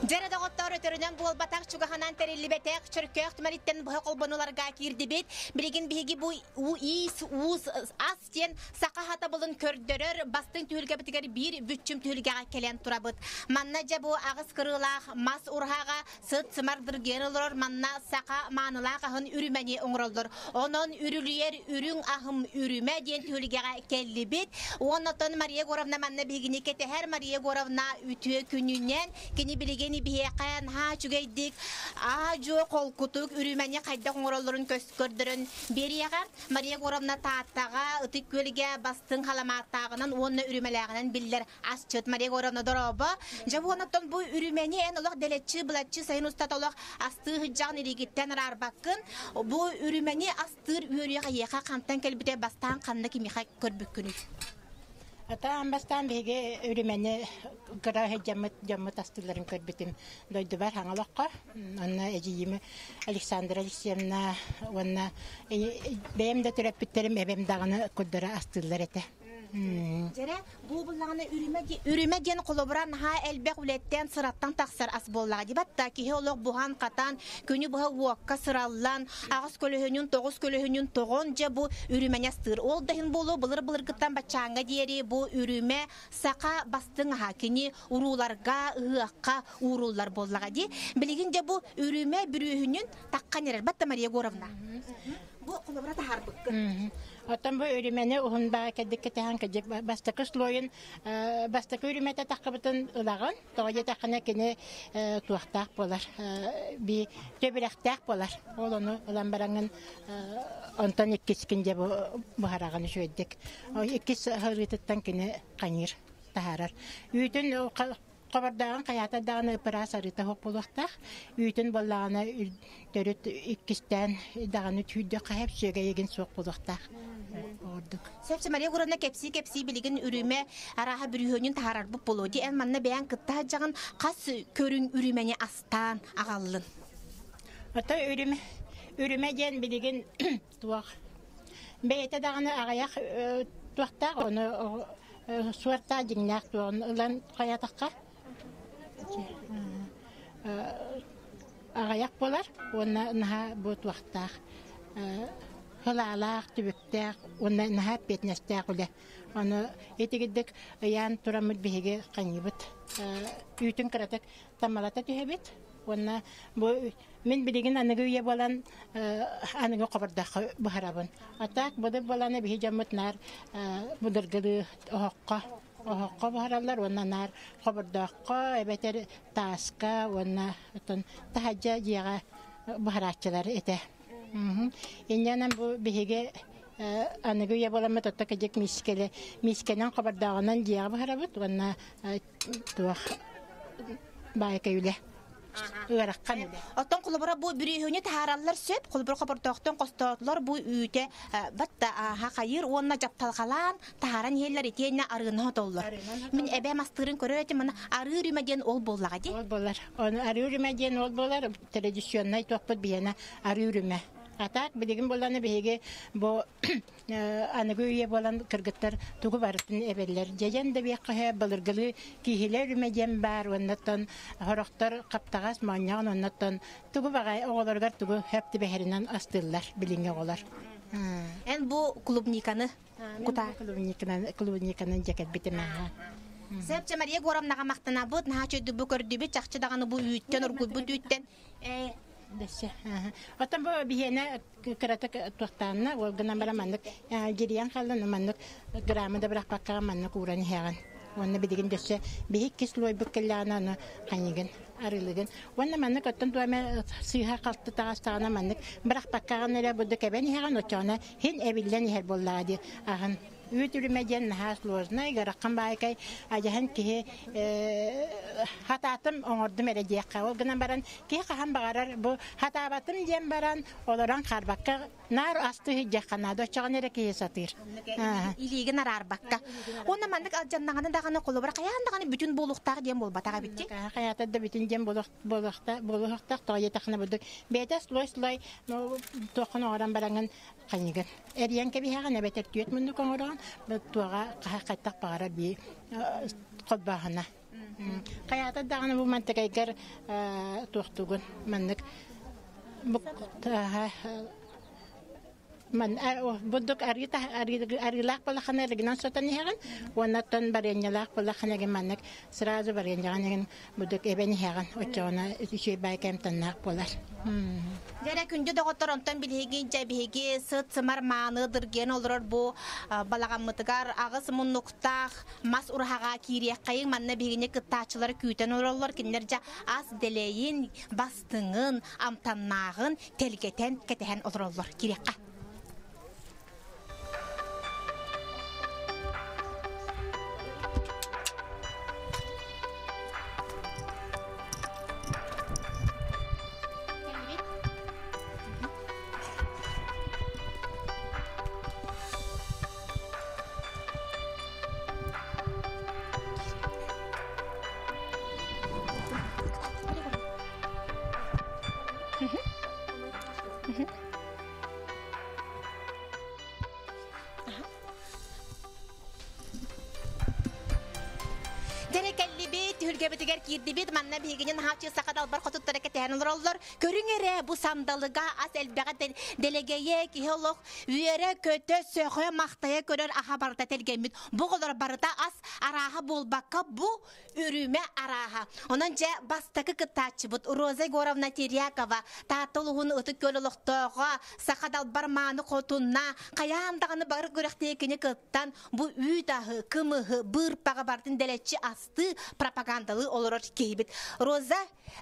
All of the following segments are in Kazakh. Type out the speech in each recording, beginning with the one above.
Jere doktor ötürünen bol batak çugahanan terili betek çürkök tümeritten bu kolbonularga kirdibit bilgin bihigi bu is uz astien sakahata bulun kördörör bastın tühülge bitiger bir bütçüm tühülge kelen turabıt mannaca bu ağız kırılaq mas urhaga sıt sımardır genelor manna saka manılağa hın ürümeni ongroldur onun ürülüyer ürün ahım ürüme diyen tühülge kellibit onatan Maria Gorovna manna bihigini kete her Maria Gorovna ütü gününden kini bilgeni biheqan ha çugaydik ajo kolkutuk ürümeni kayda ngorolorun köskördürün beriyaga Maria Gorovna taattaga ıtık gölge bastın halamattağının onna ürümelağının biller asçıt Maria Gorovna doroba jabu onatton bu ürümeni en olaq deletçi bulatçı sayın ustat olaq astı hıccan irigitten arar bakın bu ürümeni astır ürüyaga yeqa kantan kelbite bastan kanna kimiqa körbükünü Ata ambastan bege ürümeni kara jammat astıların körbitim doydu var hangalaqqa anna ejiyimi Aleksandra Alexeyevna onna benim de terapitlerim ebem dağını kuddara astılar ete. Jere bu bullağına ürüme diyen kolaboran ha elbek uletten sırattan taksar as bollağı dibatta ki heolog buhan katan könü buha uakka sırallan ağız kölühünün toğuz kölühünün toğonca bu ürümene sır ol dahin bolu bılır gıttan bachanga diyeri bu ürüme saka bastın hakini urularga ıhakka urullar bollağı di biligince bu ürüme bürühünün takkan erer batta Maria Gorovna bu kolaborata harbık Otan bu ürümeni uhun bağa kedik tehan kecek basta kısloyun basta ürümete takıbıtın ılağın toğaya takına kene tuaqtaq bolar bir töbüleqtaq bolar onu ulan barangın ontan ikkiskince bu harağını şöydük o ikkis hırıtıttan kene qanir taharar ütün Qabardağın qayata dağını ıpıra sarıta hoq buluqtaq. Ütün bollağına dörüt ikkisten dağını tüydü qayap söge egin soq buluqtaq. Orduk. Sepse Maria Gorovna kepsi biligin ürüme araha bürühünün taharar bu bolodi en manna beyan kıtta hacağın qas körün ürümeni astan ağallın. Ata ürüme gen biligin tuaq. Beyete dağını ağayak tuaqtaq onu suarta dinlaq tuğun ulan qayataqqa. Ağayak bolar, ona naha bu tuaqtaq. Hılalaq, tübüktaq, ona naha petnestaq ule. Onu etigiddik yan turamıd bihige qanibit. Ütün kıratık tamalata tühebit. Ona bu min biligin anıgı üye bolan anıgı qabardaq bu harabın. Atak budur bolana bihi jamutnar budurgılı oqqa. Oqqa baharallar ona nar qabardaqqa ebeter taska ona ton tahajja jiga baharatçılar ete. İnyanan bu bihige anıgı üye bolanma totakacak miskenen qabardağından jiga baharabut ona tuaq bayakayule. Öğretken öyle. Oton kulubura bu bürühünü taharallar söp, kulubura kabartaqtan qostaqlar bu üyte batta haqayır onna japtalqalan taharan yerler etiyene arığına dollar. Min ebe mastırın köröti mana arı rümeden ol bollağa di. Ol bollar. Onu arı rümeden ol bollar tradisyonel toqput biyana arı rüme. Atak biligin bolanı bihege bu anıgıya bolan kırgıtlar tuğu barıtın ebeller. Jejen de bir qaha balırgılı kihiler rümeden bar ondan horoktar kaptağas manyağın ondan tuğu bagay oğlargar tuğu hepti beherinden astırlar bilinge olar. En bu klubnikanı kuta. Klubnikanın ceket bitime. Sepçe Maria Gorovnaga maqtanabut naha çödü bu kördübü çaqçı dağını bu üytten urgubut üytten Desse. Otan bu bihene kıratık tuaqtanna o gına baramandık. Giriyan kallan mandık gramada bırak bakka mandık uğranı heğen. Onu bidigin desse bihik kisloy bükkelana kanigin arılığın. Onu mandık otan tuame sıha kalktı tağastağına mandık bırak bakka nere budu kebeni heğen oçana hin ebillen her bolladı. Ahın Ütürümeden nahas lozna garakkan baykay ajahan ki hatatım onordum erecekka o gına baran ki qahan bagarar bu hatabatım diyen baran olaran karbakka nar astı hicjakana doçağın ere ki satır. İliğin arar bakka. Ona mandık alcannağını dağını kolubura kayan dağını bütün boluqtaq diyen bolbatağa bitti. Hayata da bütün diyen boluqtaq toğaya taqına bulduk. Beyta sloy toqun oran barangın kanigin. Eriyen kebi haga nebeter tüyet mundu kongoran. Tuaga qahtaq bagara bi qodbahana. Kayata dağını bu mantıkaygar tuğtuğun manlık. Bu man buduk арилах балаханерген сотанеген оннан баренялах балаханеген маннык сразу баренjagan будук эбенеген очона иши байкем таннак болар. Жара күндө доготоронтон билеген жабиги сыт сымар маныдыр ген олорор бу балагаммытыгар агыс муннуктах мас урхага кириек кайын манна бигине кыттачылар күтен ороллор киндер жа ас делейин бастыңын амтаннагын телгетен кетен олороллор кирекка. Hülgebetiger kirdibit manna biginin hafçı sakadal barkotut tereke tehanılırlar. Körüngere bu sandalıga as elbege delegeye kiholok üyere kötü söğe mahtaya görür ahabarda telgemit. Bu kadar barıda as araha bolbakka bu ürüme araha. Onunca bastakı kıtaçı but Roza Gorovna Tiryakova tatılıhun ıtık gölülüktoğa sakadal barmanı kotunna kayandağını barı görektekini kıttan bu üydahı kımıhı bırpağı bardın deletçi astı propagandalı olurur keybit.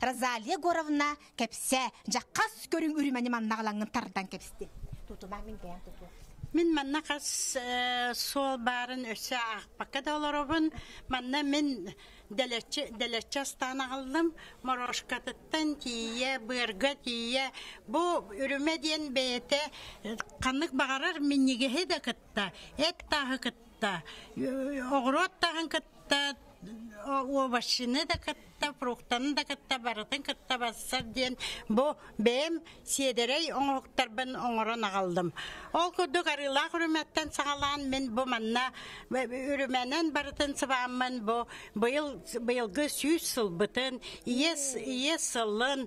Розалия Горовна кепсе жаққас көрің үрімәні маннағалаңын тардан кепсті. Тұтыма мен бәйін тұту. Мен манна қас сол барын өсі ақпаққа да оларыбын. Манна мен дәлетчі астан ағылдым. Морошкатыттан тие, бұрға тие. Бұл үріме дейін бәйеті қанық бағарар меннегеге де кітті. Әт тағы кітті. Оғырот тағын кітті. Овощины да кытта, фруктаны да кытта, барытын кытта бассар ден. Бу бәм седерей оңоқтарбын оңырын ағалдым. Ол күдік арылақ үріметтен сағалан мен бу манна үріменен барытын сыбамын. Бұйылғы сүйіс сыл бұтын, ие сылын,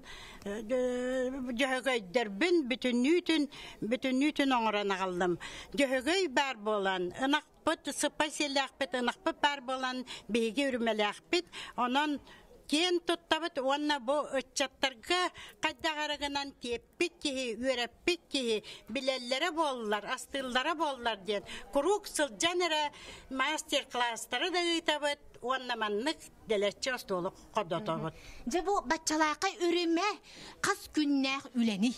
жөйгөйдербін бүтін оңырын ағалдым. Жөйгөй бар болан, ынақ сыпа селяқпет, ынақпы бар болан бейге үрмеляқпет, онын кен тұттабыт, онына бұл үтчаттарға қайдағарығынан теппет кеге, өреппет кеге, білелері болылар, астылдары болылар ден. Құруқ сылжаныры мастер-кластары да ұйтабыт, онына маннық дәлетші остолық қодатабыт. Же бұл батчалақай үріме қас күннәқ үлені?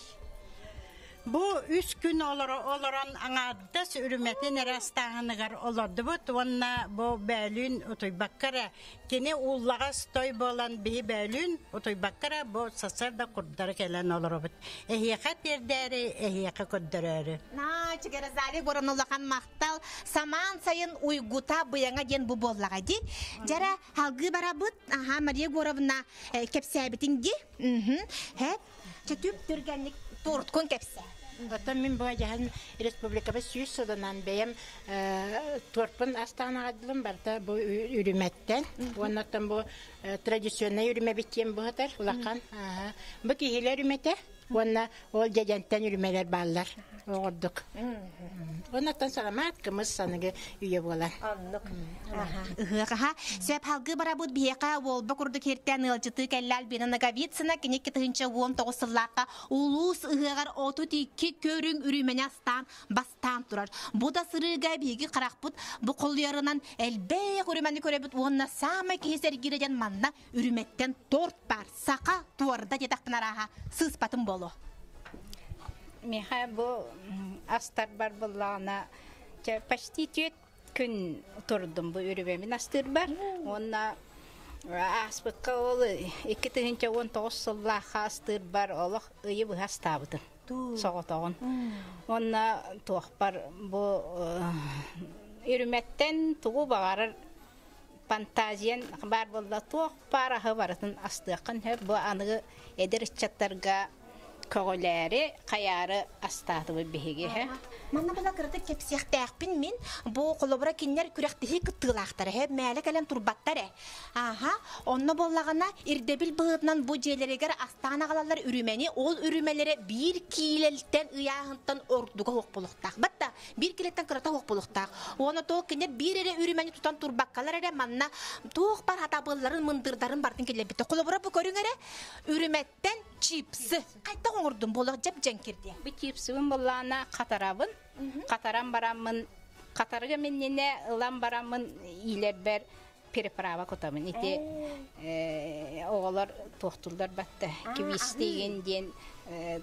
Bu 3 gün olaran аңаддас үрүмәтен растагыныгар олорду бут. Онна бу бәлүн отойбаккара кене уллага стой болан би бәлүн отойбаккара бу сасарда курдары келен олорбут. Эхият ердәре, эхият курдары. На, чигара зали горонолахан мактал саман сайын уйгута буяңа ден бу боллага ди. Жара халгы барабыт, Мария Горовна кепсәбитинги. Хәп, чөтүп түргәнлек Турткун кепсе. Батан мен bu jahan Respublikabız süs sodanan beyim torpun astana adılım barda bu ürümetten. Ondan bu tradisyonel ürüme bittiğim bu kadar ulakan. Bu kihiler ürümete. Ondan ol jajantan ürümeler ballar. Oğurduk. Ondan salamat kımız sanıgı üye bolan. Anlık. Aha. Sebep halgı barabut biyeka ol bakurduk herten ılcıtı kellal bina nagavitsina kinek kitahınca 19 sılaka ulus ıhıgar 32 körün ürümene astan bastan durar. Bu da sırıga biyegi qarakput bu kollarından elbey ürümeni körebut onna sama keser girejen manna ürümetten 4 par saka tuarda jedaktan araha sıspatın bolu. Меха бу астар бар буллана почти 4 күн турдум бу үрүбемин астыр бар. Онна аспыкка ол 2019 сыллаха астыр бар олох ыйы бу астабыты. Соготогон. Онна туак бар бу үрүметтен тугу багарар фантазиян бар булла туак пара хабарын астыкын бу аныгы эдер чаттарга kögüleri kayarı astatı bu bihiги. Манна бала кырды кепсияхтаахпин мин бу колобра киннер күрәхтеһи кыттылаахтары һәм мәлек әлем турбаттары. Аха, онны боллагана ирдебил быгытнан бу җелерегер астана галалар үрүмәне, ол үрүмәләре бир килелтен ыяһынтан ордуга хок булыктак. Батта бир килелтен кырата хок булыктак. Оны то киннер бир эре үрүмәне тутан турбаккалар эре манна тух бар хатабылларын мындырдарын бардын келеп битте. Колобра бу көрүңәре үрүмәттән чипсы. Кайта оңордун болак жап жанкирди. Bu чипсыбын боллана катарабын. Катаран барамын. Катарга менне ылан барамын илербер переправа котамын. Ите оголор тохтулдар батта. Кибистеген ден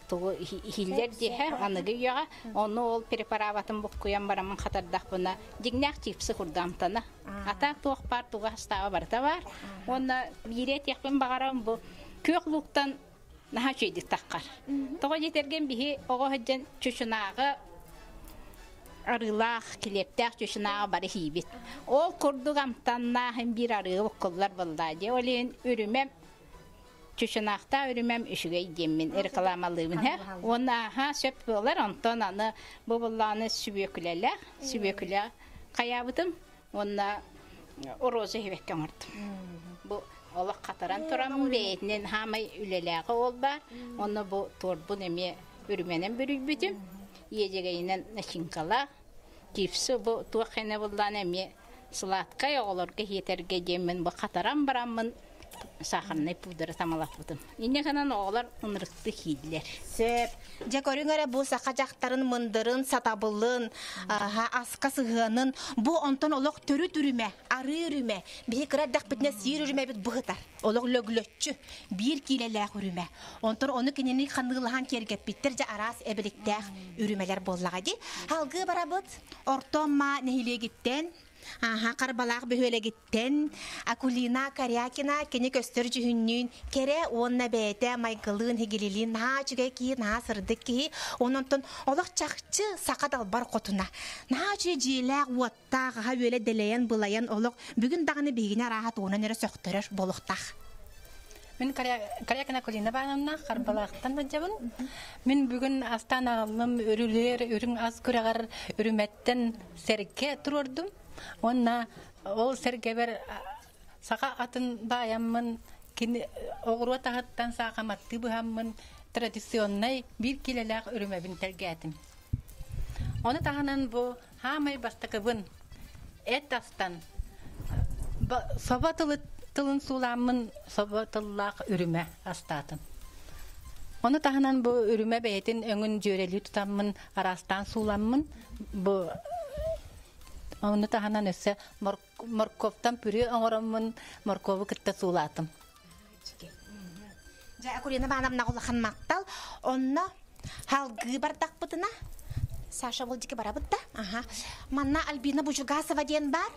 тугу хиллер дие аныгы яга. Оны ол переправатын буккуян барамын катардак буна. Дигнак чипсы курдамтана. Ата тох бар туга става барта бар. Оны бирет якпен багарам бу көклуктан наха чейди таккар. Тога жетерген бихи ого хаджан чушунагы арылах килептах чушунагы бары хибит. Ол курдугамтанна hem bir arı okkullar buldadı. Olin ürümem çuşunakta ürümem üşüge demin erkalamalıyım he. Ona ha söp bolar ondan anı bu bullanı sübeküler kayabıdım. Ona orozu hevekkem arttım. Bu Allah kataran turamın beytinden hamay ülelege ol bar. Onu bu torbu nemi ürümenen bürübüdüm. Yiyeceğinden naşinkala. Cipsi bu tuğene buldan nemi salatka oğlarga yeterge demin bu kataran baramın saharını pudra tamalapıdım. İnne kanan oğlar ınırıklı hidler. Söp. Ja көрүңөрө бу сакажактарын мындырын, сатабылын, аска сыгынын, бу онтон олок төрү түрүмө, ары үрүмө, бир кырадак битне сир үрүмө бит быгытар. Олок лөглөччү, бир килелек үрүмө. Онтон оны кинени хандылган кергеп биттер жа арас эбиликтер үрүмөлөр боллагади. Халгы барабыт, ортома нехилегиттен Aha, karbalaq böhöle gitten. Akulina Karyakina kene köstörcü hünnün. Kere onna bete maygılın higililin ha çüge ki ha sırdık ki onunton olaq çaqçı sakat albar qotuna. Na çüge jilaq watta ha böyle deleyen bulayan olaq bugün dağını begine rahat ona nere söktörür boluqtaq. Мен Karyakina Kulina banamna karbalaqtan da jabın. Men bugün Astana alım örüler, örün az köregar örümetten serke tururdum. Onna ol sergeber saka atın bayamın kin oğru tahattan saka matti bu hamın tradisyonnay bir kilelak örümebin tergetim. Onu tahanan bu hamay bastakabın et astan sabatılı tılın sulamın sabatıllak örüme astatın. Onu tahanan bu örüme beytin öngün jöreli tutamın arastan sulamın bu onu tahanan ise morkovtan pürü oğramın morkovu kıtta sulatım. Ja akulina banamna qulahan maqtal onna halgı bardak bıtına. Sasha boldiki barabıtta. Aha. Manna Albina Bujugasova diyen bar.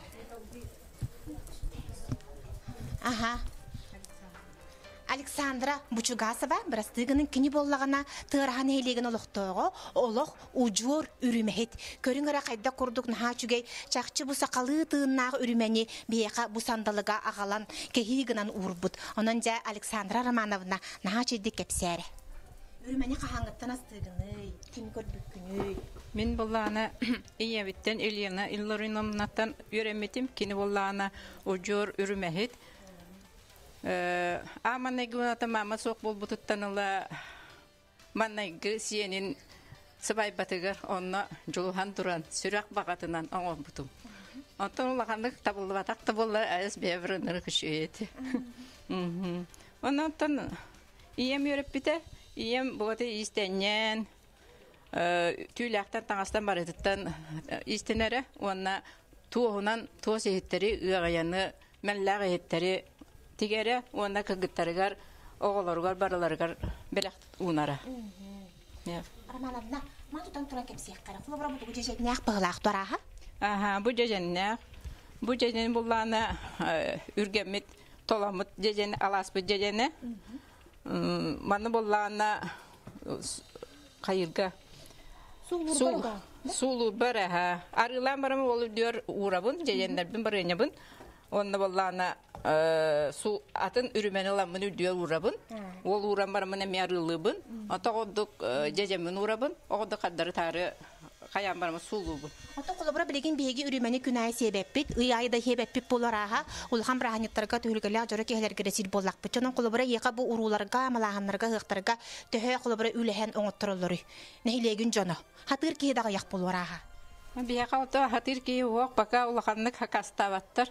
Aha. Александра Бучугасова брастыгынын кини боллагана тырахан хейлеген олохтоого олох ужур үрүмехет көрүңөрө кайда курдук нахачугей чакчы бу сакалы тыыннагы үрүмени бияка бу сандалыга агалан кехигинан урбут онон жа Александра Романовна нахачыды кепсере үрүмени кахаңыттан астыгыны ким көрбүккүнү Min bollana iya bitten Eliana Illorinamnatan üremetim kini bollana ujur ürümehit. Amanaygu tamama sok bol bututtanıla manaygu siyenin sıvay batıgar onna julhan duran sürak baqatınan oğon butum. Ondan ulaqanlık tabullu batak tabulla ayas bevrınır kışıyeti. Ondan iyem yörüp bite, iyem boğatı istenyen tüylaktan tağastan barıtıttan istenere onna tuğunan tuğ sehitleri ığayanı mellağ ehetleri tigere onda kıgıttarıgar oğullarıgar baralarıgar belak unara. Romanovna, ma tutan turan kepsiyek kara. Kulabra bu tuğu cejennek bağlaq duraha? Aha, bu cejennek. Bu cejen bullana ürgemit tolamut cejen alas bu cejene. Manı bullana kayırga. Sulu bara ha. Arılan baramı olur diyor uğrabın cejenler bin barınyabın. Onda bullana су атын үрүмени ламын үрдүө урабын. Ол уран бармын эми арылыбын. Отогодук жежемин урабын. Огоду каддары тары каян бармы суулубын. Ото колобра билеген биһиги үрүмени күнай себеппит, ый айда себеппит болараха, улхан браханиттарга төгөлгөлөр жора кехлерге ресил боллакпыт. Чонун колобра яка бу уруларга, малаханнарга, хыктарга төһө колобра үлehen оңотторолору. Нехилеген жона. Хатыр киһидага як болараха. Бияка ото хатыр ки уок пока улаханнык хакастабаттар.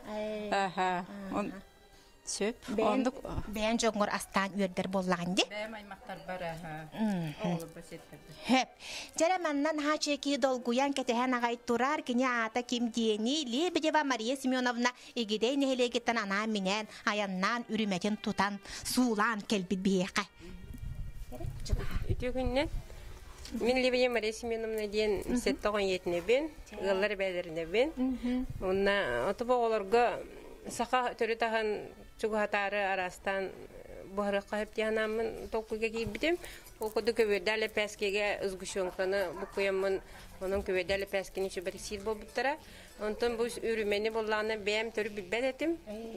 Сөп. Ондук Бән жоңгор астан үрдер боллаганды. бәм аймактар бар. Олу басеттер. Хөп. Жараманнан хачеки долгуян кетеһен агай турар кини ата ким диени Лебедева Мария Семеновна игидей нехелегеттен ана минен аяннан үрүметін тутан суулан келбит биеқа. Үтігіннен мен Лебедева Мария Семеновна дейін сеттоған етіне бен, ғыллар бәлеріне бен. Онна отып оғыларға сақа түрі таған чуғатары арастан бұхарыққа хеп дейінамын тоқуға кейбідім. Оқуды көбедәлі пәскеге ұзғышуңқаны бұқуямын, оның көбедәлі пәскені шүбәті сил бол бұттара. Онтан бұл үрімені болағына бәйім түрі білбәд етім.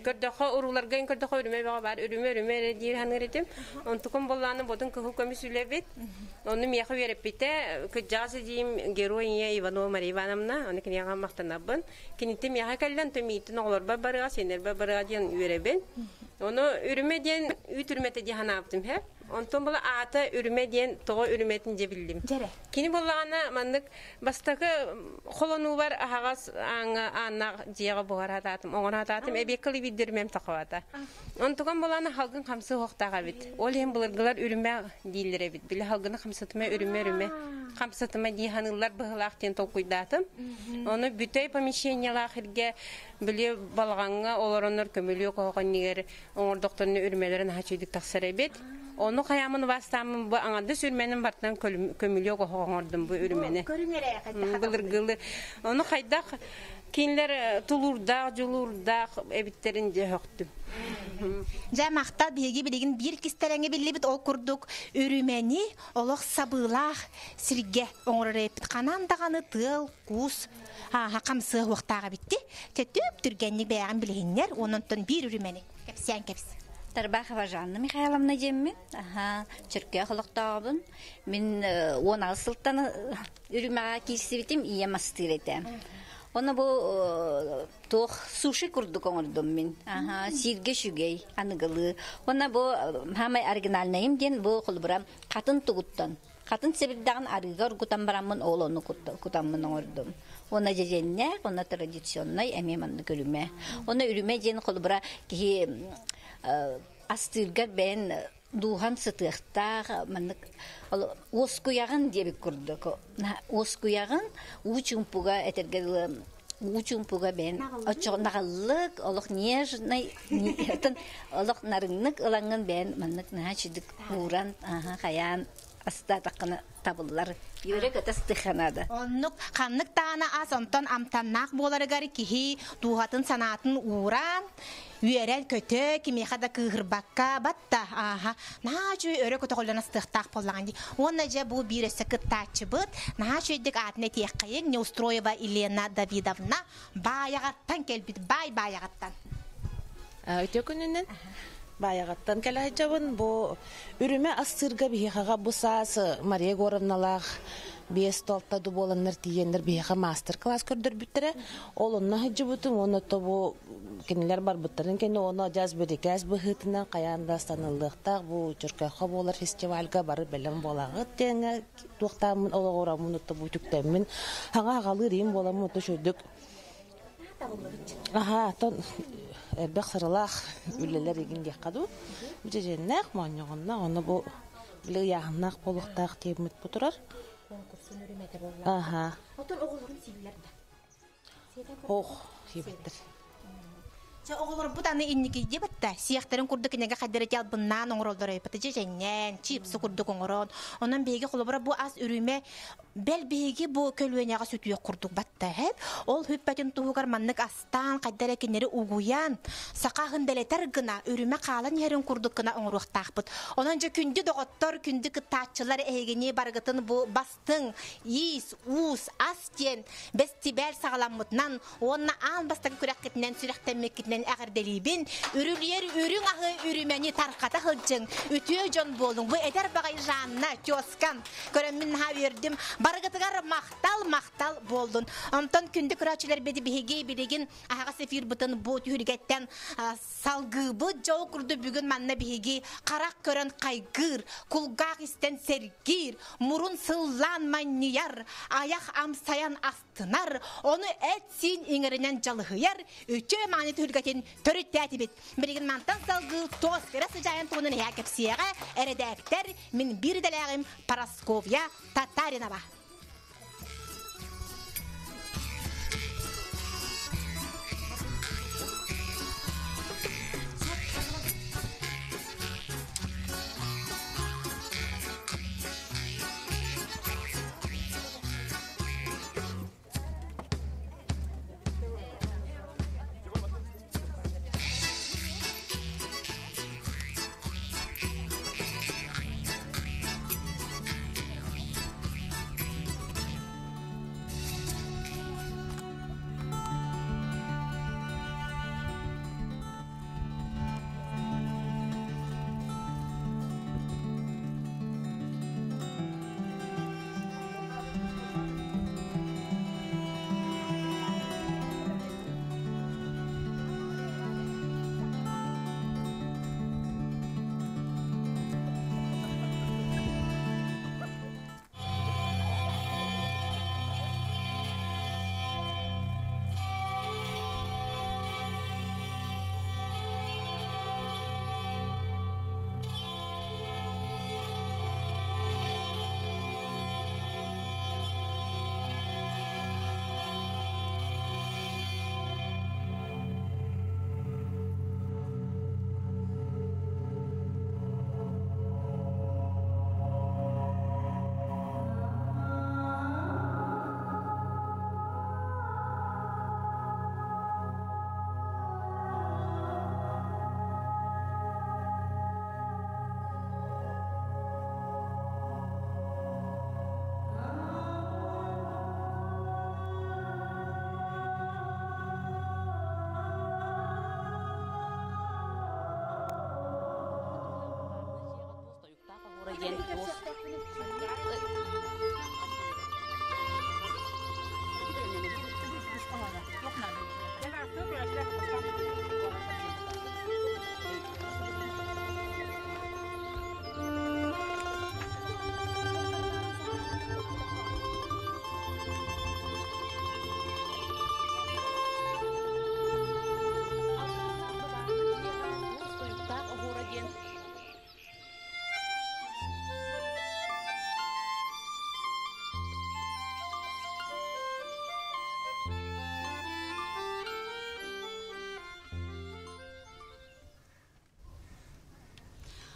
Көрдіққа ұруларғайын көрдіққа үріме баға бар, үріме дейір ханыр етім. Онтықын болағына бұдың күху көмі сүлебет. Оны мияқы веріп біті, күджағысы дейім героиня Иванова Мария Ивановна, оны кінеға мақтанабын. Кенетті мияқы кәлден төмейтін оғыларба барыға, сенерба барыға дейін үйеребен. Оны үріме дейін үй түрметі дейін аптым хәп. Онтон була ата үрүмө диен того үрүметін же билдим. Кини боллагана мандык бастакы холону бар агас ана жега бугара татым, оңона татым эбекли бидирмем такабата. Онтоган болана халгын камсы хоктага бит. Ол эм буларгылар үрүмө дийлере бит. Биле халгын камсытыма үрүмө камсытыма диханылар быгылактен токуйдатым. Оны бүтөй помещениялар хирге биле балганга олоронор көмөлү койгон нигер оңордокторун үрүмөлөрүн хачыдык таксара бит. Onu kayamın vastamın bu anada sürmenin barttan kömülüyor koğordum bu ürümeni. Bılırgılı. Onu kaydak kinler tulurda, julurda ebitlerince höktüm. Jamaqta begi bilgin bir kisterenge billibit ol kurduk ürümeni oloq sabılaq sirge oңrorepit kanandagаны tıl kus kamsı waqtaga bitti. Tetüp türgenlik beğen bilginler onundan bir ürümeni. Kepsen keps. Тарбахова Жанна Михайловна деммен. Түркия хылықтағыбын. Мен 16 сылттан үрімаға кейсібетім, ие мастыр етем. Оны бұл тоқ суши күрдік оңырдым мен. Сирге шүгей, анығылы. Оны бұл хамай оригинальнайым ден бұл құлбырам қатын тұғыттан. Қатын себірдағын арыға ұрғытан барамын, ол оны күтамын оңырдым. Оны жезенне, оны традиционнай әмеманны көріме. Оны үріме ден құлбыра кейі астыргар бен духан сытыктар маннык оскуяган деп көрдүк. Оскуяган учумпуга этергел учумпуга бен очонагалык олох нежный олох нарыннык ыланган бен маннык начидик уран каян аста такына табыллар. Йөрәк атастыханада. Оннук ханнык таана ас онтон амтаннак боларыгар кихи дугатын санатын уран Үйерен көтө кимехада кыгырбакка батта. Нажу өрө көтөкөлөн астыктак боллаган ди. Онна же бу биресе кыттачыбыт. Нажу дик атне тияккайын Неустроева Елена Давидовна баягаттан келбит, баягаттан. Өтөкүнүнөн баягаттан келажабын бу үрүмө астырга бихага бусасы Мария Егоровналар бес толта дуболаннар тиендер бихага мастер-класс көрдөр бүттере. Ол онна хыжыбытым, оны тобу кинилер бар буттарын кени оны жаз бирикәс быхытынан каянда станылыктак бу Түркия болар фестивальга барып белем болагы теңе туктамын ологорамын тобу түктемин. Хага галырым боламын төшөдүк. Тон бахсарлах үлелер иген якаду. Биженнак моньогонна оны бу биле ягнак болуктак темит бутурар. Конкурсын үрүмөтө болду. Отон оголорун сибилерде. Сибеттер. Жа оголор бутаны инники дебатта. Сияхтарын курдук инеге кадерет албыннан оңролдор эпете женен, чипсы курдук оңрон. Онун беги холобора бу ас үрүмө Бел биһиги бу көлүөняга сүтүө курдук баттаһып, ол хүппәтин туһугар маннык астан кайдара кинери угуян, сакахын делетер гына үрүмө каалан ярын курдук гына оңруктаахпыт. Онанжа күндү доготтор, күндү кытаачылар эгени баргытын бу бастың ис, ус, астен, бестибел сагаламмытнан, онна аан бастагы күрәккетинен сүрәктенмеккетинен әгерделибин, үрүлер үрүң ахы үрүмени тарката хылжың, үтүө жон болуң, бу эдер багай жанна, киоскан, көрөммин ха бердим, баргытыгар мактал болдун. Онтон күндү күрәчилер беди биһиги билигин ага сефир бутын бу түргәттен салгыбы жоо курду бүгүн манна биһиги карак көрөн кайгыр, кулгак истен сергир, мурун сыллан маннияр, аяк амсаян астынар, оны этсин иңеринен жалыгыяр, үчө маны түргәтен төрүттәти бит. Билигин мантан салгы тос керәсе жайын тонун якепсиягә эредәктер мин бир деләгим Парасковья Татаринова.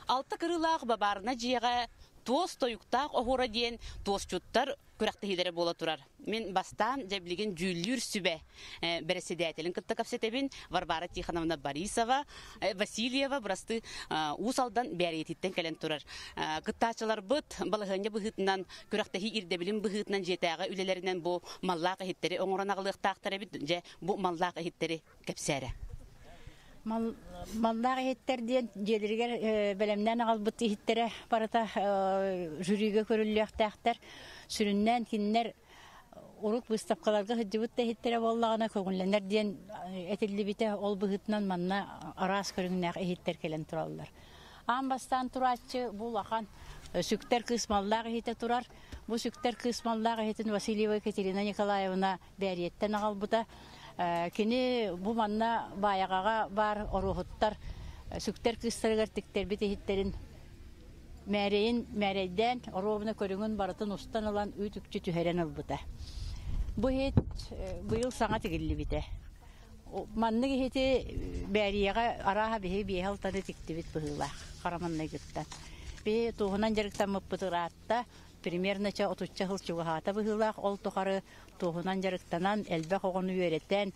Алты кырылақ бабарына жиға тоз тойуқтақ оғыра дейін тозчуттар күрәқтігілері бола тұрар. Мен бастан жәбілген жүллүр сүбе бәріседәтелін күтті капсетебін Варвара Тихановна Борисова, Васильева бұрасты ұсалдан бәреттеттен кәлін тұрар. Күттачылар бұд, балығыне бұғытынан, күрәқтігі ирдебілін бұғытынан жетәға үлелерінен бұл маллақ әхеттері оңыран ағылықтақтары біт, бұл маллақ әхеттері кәпсәрі. Маллағы хеттерден желергер бәлемнен ағалбытты хеттері барыта жүріге көріліяқтақтар сүріннен киннер ұруқ бұстапқаларға хүддібітті хеттері боллағына көңілленер ден әтілі біте ол бұғытынан манна арас көріңнәқ хеттер келен тұралылар. Ан бастан тұратшы бұл ақан сүктер кыз маллағы хетте тұрар. Бұл сүктер кыз маллағы хеттін Васильева Екатерина Николаевна бәреттен ағалбыта. Кені бұл манна баяғаға бар орухуттар сүктер кыстарығар тіктер біті хиттерін мәрейден орухуына көріңін барытын ұстан алан үйтікчі түхерен албыта. Бұл хет бұйыл саңа тігілі біті. Манны хеті бәрияға араға бейі бейхалтаны тікті біт бұғылақ, қараманны күттен. Бей туғынан жарықтан мұппытыр атта, примерно 30 жыл чугахата быһылаах ол тухары туһунан жарыктанан элбэх оҕону үөрэтэн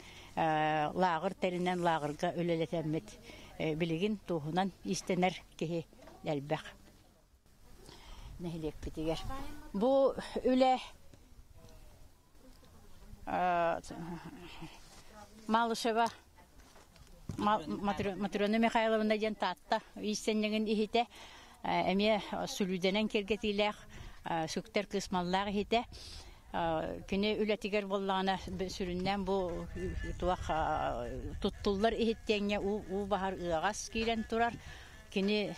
лагыр теринен лагырга өлелетеммит билигин туһунан истенер киһи элбэх нехилек битигер бу үле Малышева Матрона Михайловна ден татта истеннеген ихите эме сүлүденен кергетилер сүктер кысмаллар ихите кини үлетигер боллана сүрүннен бу туак туттуллар ихиттенге у бахар ыгас кирен турар кини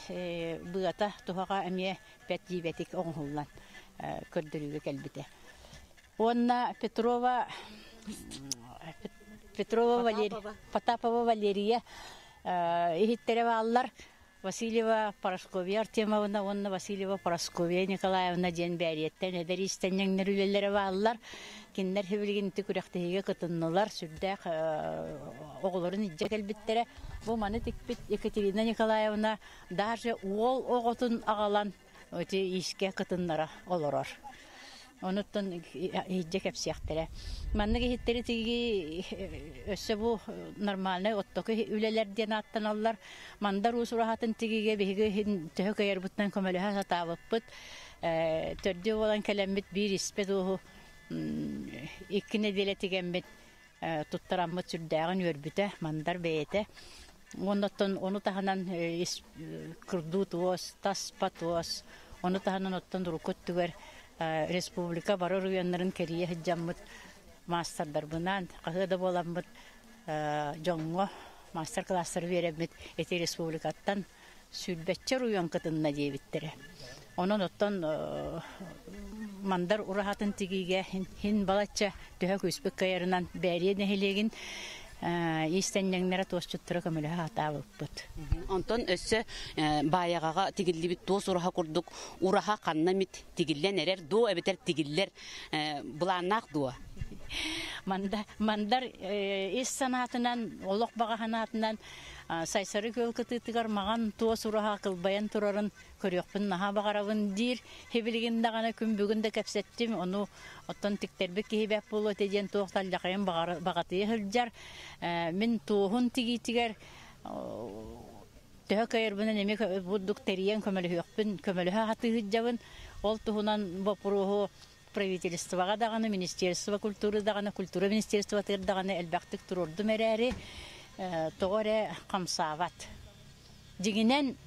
быата тухага эме петтибетик оңхуллан көрдүрүгө келбите Онна Петрова Потапова Валерия ихиттерева аллар Васильева Парасковья Артемовна, онна Васильева Парасковья Николаевна ден бәрияттен эдеристеннеңнер үлелерева аллар киндер хебилген түкүрәктеге кытыннылар сүрдәк оғларын иджек әлбиттере бу маны тикпит Екатерина Николаевна даже ол оғотун агалан өте иске кытыннара олорор. Онуттан иджек эпсияхтере. Манныгы хиттери тиги өссө бу нормальный оттоку үлелерден аттаналлар. Мандар усурахатын тигиге биге төһө кайырбыттан көмөлөһө сатабыппыт. Төрдү болан келембит бир испет уу иккине деле тигембит туттараммыт сүрдәгын өрбүтө мандар бейете. Онуттан ону таханан кырдут уос, таспат уос. Ону таханан оттан рукуттугер республика бары районнарын керие хиджаммыт мастердар бунан кахыда боламмыт жоңго мастер класстар береммит эти республикаттан сүлбетче район кытынна дебиттере. Онон оттон мандар урахатын тигиге хин балача төһө күспүк кайарынан бәрие нехилегин истеннеңнере тосчуттыра көмөлө хатабыппыт. Онтон өссө баягага тигиллибит тос ураха курдук, ураха каннамит тигиллен эрер, ду эбетер тигиллер буланак дуа. Мандар ис санатынан, олоқ багаханатынан сайсары көлкытытыгар маған тос ураха кылбаян турарын көрөкпүн наха багарабын дир хебилигин дагана күн бүгүндө кепсеттим ону оттон тиктербек кихибек болу теден тоқталлакайын багатые хылжар мен тоохун тигитигер төһө кайырбынан эме буддук териен көмөлөһөкпүн көмөлөһө хатыгыжабын ол туһунан бопуруху правительствога даганы министерство культуры даганы культура министерство даганы элбактык турурду мерери тоғыре қамсават. Дегенен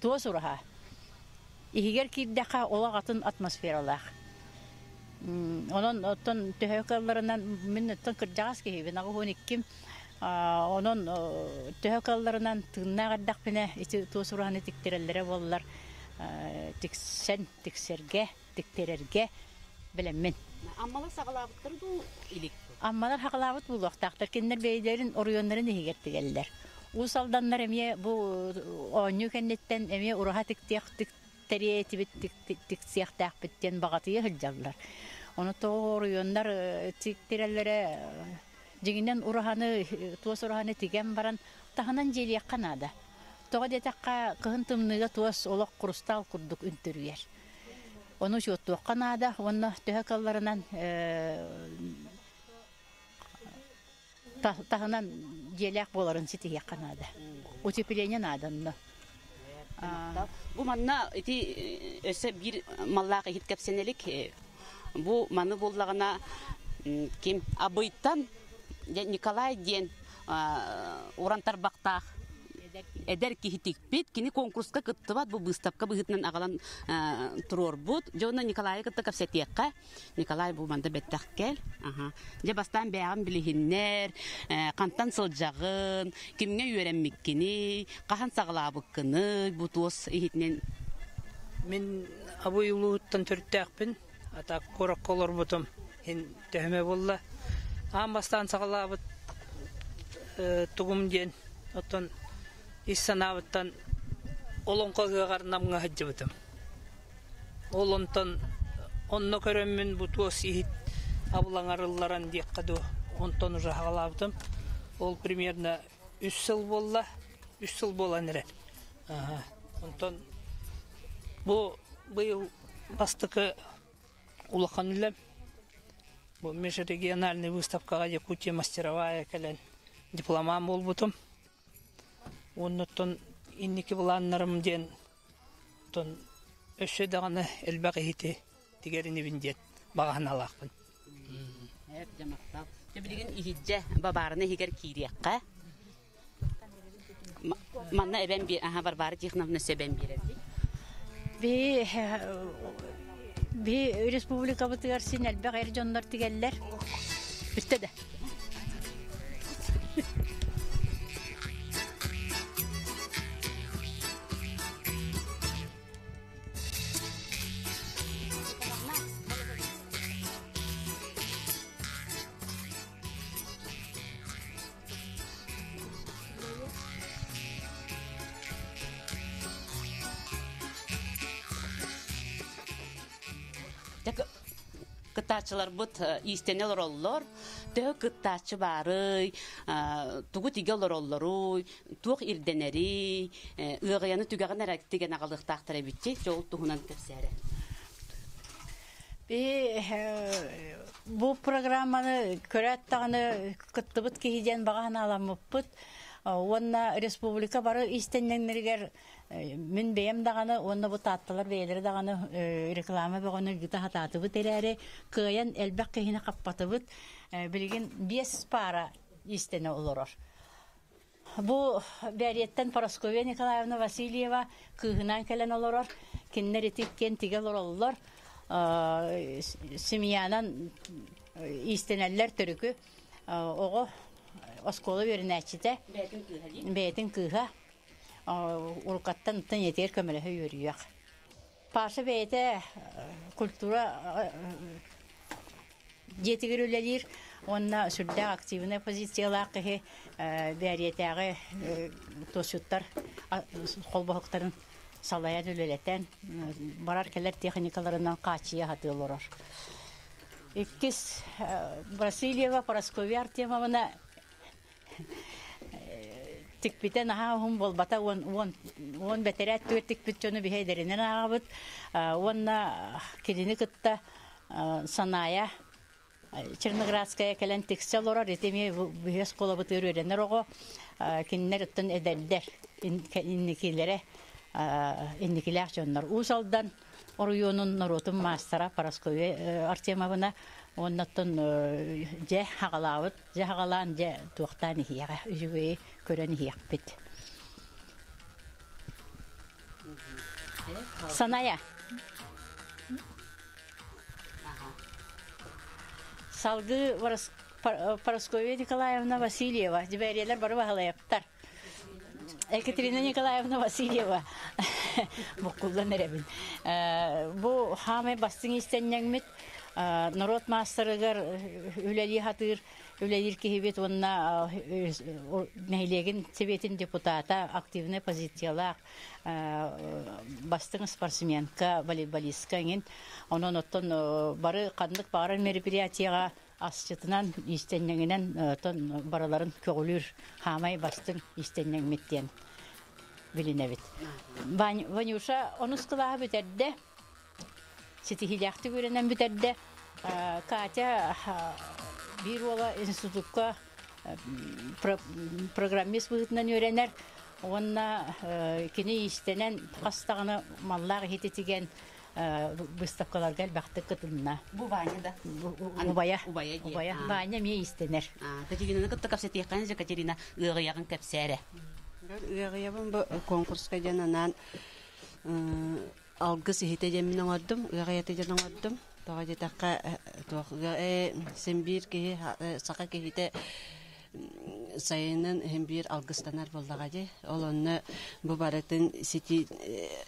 туос ұраға. Игер кейдеқа олағатын атмосфералақ. Онын оттын төһөкалларынан мен оттын кыржағас кейбін ағы хонеккім. Онын төһөкалларынан тыңна ғардақ піне туос ұрағаны тіктерелері болылар. Тіксен, тіксерге, тіктерерге білеммен. Аммалар сағалабыттыр бұл илік. Аммалар хақылабыт бұлуқтақтар, кендер бейдерін орионларын егертігелдер. Усалданлар әме бұл оңю кәннеттен әме ұраға тіктері тіксияқтақ біттен бағатыйы хылжалар. Оны тоғы орионлар тіктерелері жегінен туос ұрағаны тіген баран тағынан желияқ қанады. Тоғы детаққа қығын тымныға туос олық құрыстал күрдік үнтіргер. Оны жөттуқ қанады, оны төһөкалларынан тағынан желяқ боларын сетеге қанады. Утепление наданны. Бу манна өсі бір маллағы хиткәпсенелік, бу маны боллағына кем абыйттан Николай ден урантар бақтақ эдер кихитик бит кини конкурска кыттыбат бу выставка быгытнан агалан турор бут жона Николай кытта капсетекка Николай бу манда беттаккел же бастан бягам билихиннер кантан сылжагын кимге үйренмиккини кахан саглабыккыны бу тос ихитнен мен абуйлуттан төрттәкпин ата корок колор бутум хин төһмө болла бастан саглабыт тугум ден оттон Иссанавыттан олонқоға қарнамға хаджыбытым. Олонтан онны көрөммін бұтуос ихит абылаңарыларан дейққаду онтан ұжа ғалабытым. Ол примерно 3 жыл болан әрі. Онтан бұл бастыкы улахан үлем. Бу межрегиональный выставкага Якутия мастеровая кэлэн дипломам болбутум. Оннотон инники буланнарым ден тон өссө даганы элбак эхити тигерини биндет баган алакпын. Эп жамактал. Тебилген ихидже бабарны хигер кириякка. Манна эбен би барбары технавны себен бирерди. Би республика бутыгар синел бәгәр җоннар тигәлләр. Үстәдә. Кытачылар бут истенелер оллор, тө кытачы бары, тугу тигелер оллору, тук ирденери, ыгыяны түгәгән әрәктеген агылыктактыр битти, жол тугунан кепсәре. Бу программаны көрәттәгәне кыттыбыт киһидән баган аламыппыт. Онна республика бары истеннәннәргә мен бәям даганы онна бу таттылар бәйләре даганы реклама бәгәне гыта хататыбы терәре кыян элбәк кыйны каппатыбыт билген 5 пара истене олорор. Бу бәрияттән Парасковья Николаевна Васильева кыгынан келен олорор, киннәр итеккен тигел олорор. Семьянан истенәлләр төрүкү ого осколы вернәчите бәйтен кыга уркаттан тын етер көмеле йөрүяк. Паша бәйте культура жетигерүләләр, онна сүрдә активны позициялар кыһы бәриятәгә тосуттар колбахтарын салая дөлеләтән барар келәр техникаларынан качыя хатылар. Иккис Васильева Парасковья Артемовна тикпитен аһум болбата он бетерәт тикпитчоны бихәдеренен агыбыт онна кидини кытта саная Черноградская келен текстилора ретеме бихес колабыт өрөренер ого киннерттен эдәлдер инникилере инникиләр жоннар усалдан Орuyonun наротун мастера Парасковья Артемовна оннаттан же хагалавыт, же хагалан же туактан хияга үҗүе көрән хияк бит. Саная. Салгы Парасковья Николаевна Васильева, дибәрияләр бары баһалаяптар. Екатерина Николаевна Васильева букулдан эребин. Бу хаме бастың истеннәңмит народ мастерыгар үләли хатыр, үләлир кихибет онна мәйлеген себетін депутата, активны позициялар, бастың спортсменка, волейболистка ген, онын оттон бары қандық барын мероприятияға асчытынан истеннәңінен бараларын көгілір хамай бастың истеннәңметтен білінәбет. Ванюша онускылағы бөтерді, сетихиляқты көрінен бөтерді. Катя bir ola институтка программист бұғытынан өренер. Онна кені истенен қастағыны маллағы хететеген выставкалар гәл бақты кытынна. Бу Ваня да? Убая. Ваня ме истенер. Катерина кытты капсеті еққан же Катерина ұғияғын кәпсәрі. Ұғиябын бұл конкурсқа жананан алғы сихите жемінен ордым, ұғияты жанан ордым. Тоға жетаққа сенбір кеге сақа кегеті сайынан хембир алгыстанар болдага же. Ол онны бу баратын сити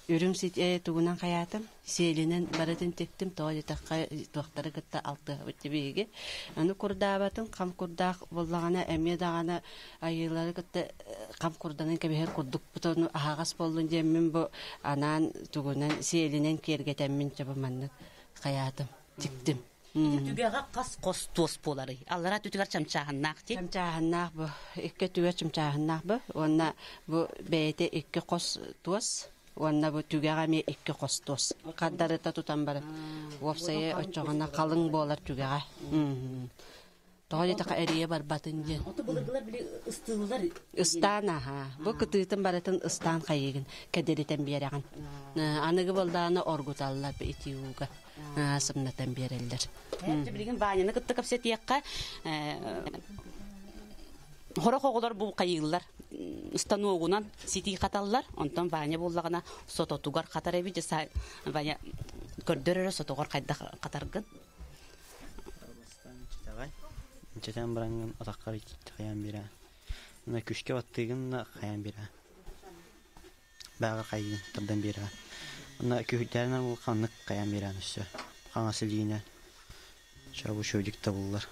үрүм сити тугунан каятым. Селинен баратын тектим тоога такка токтары гытта алты өттебеге. Аны курдаабатын кам курдак боллагана эме дагана айылары гытта кам курданын кебер курдук бутону агас болдун жеммин бу анан тугунан селинен кергетеммин чабаманны каятым. Тиктим. Түгәгә кас тос болары. Аллара түгәр чамчаһыннак ти. Чамчаһыннак бу. Икке түгәр чамчаһыннак бу. Онна бу бәйте икке кос тос. Онна бу түгәгә ме икки костос. Каддарыта тутан бары. Вовсая очогына калың болар түгәгә. Тоғай тақа әрие бар батын ден. Оты бұлырғылар біле ыстылылар.Ыстан, аха. Бұл күтігітін баратын ыстан қайығын, кәдерітен береген. Анығы болдағаны оргуталылар бі итиуға. Сымнатан берелдер. Білген бағанені күтті көпсет еққа Хора қоғылар бұл қайығылар. Ыстан оғынан сети қаталылар. Онтан бағане болдағына сототуғар қатар әбі жаса көрдірі сотоғар қайда қатарғын. Чатан баранган атаққар қаян бира. Мына күшке баттыгын қаян бира. Бағы қайын тұрдан бира. Мына көйдерінен бұл қанық қаян бира нүсі. Қаңасы дейіне. Шабу шөдік табылылар.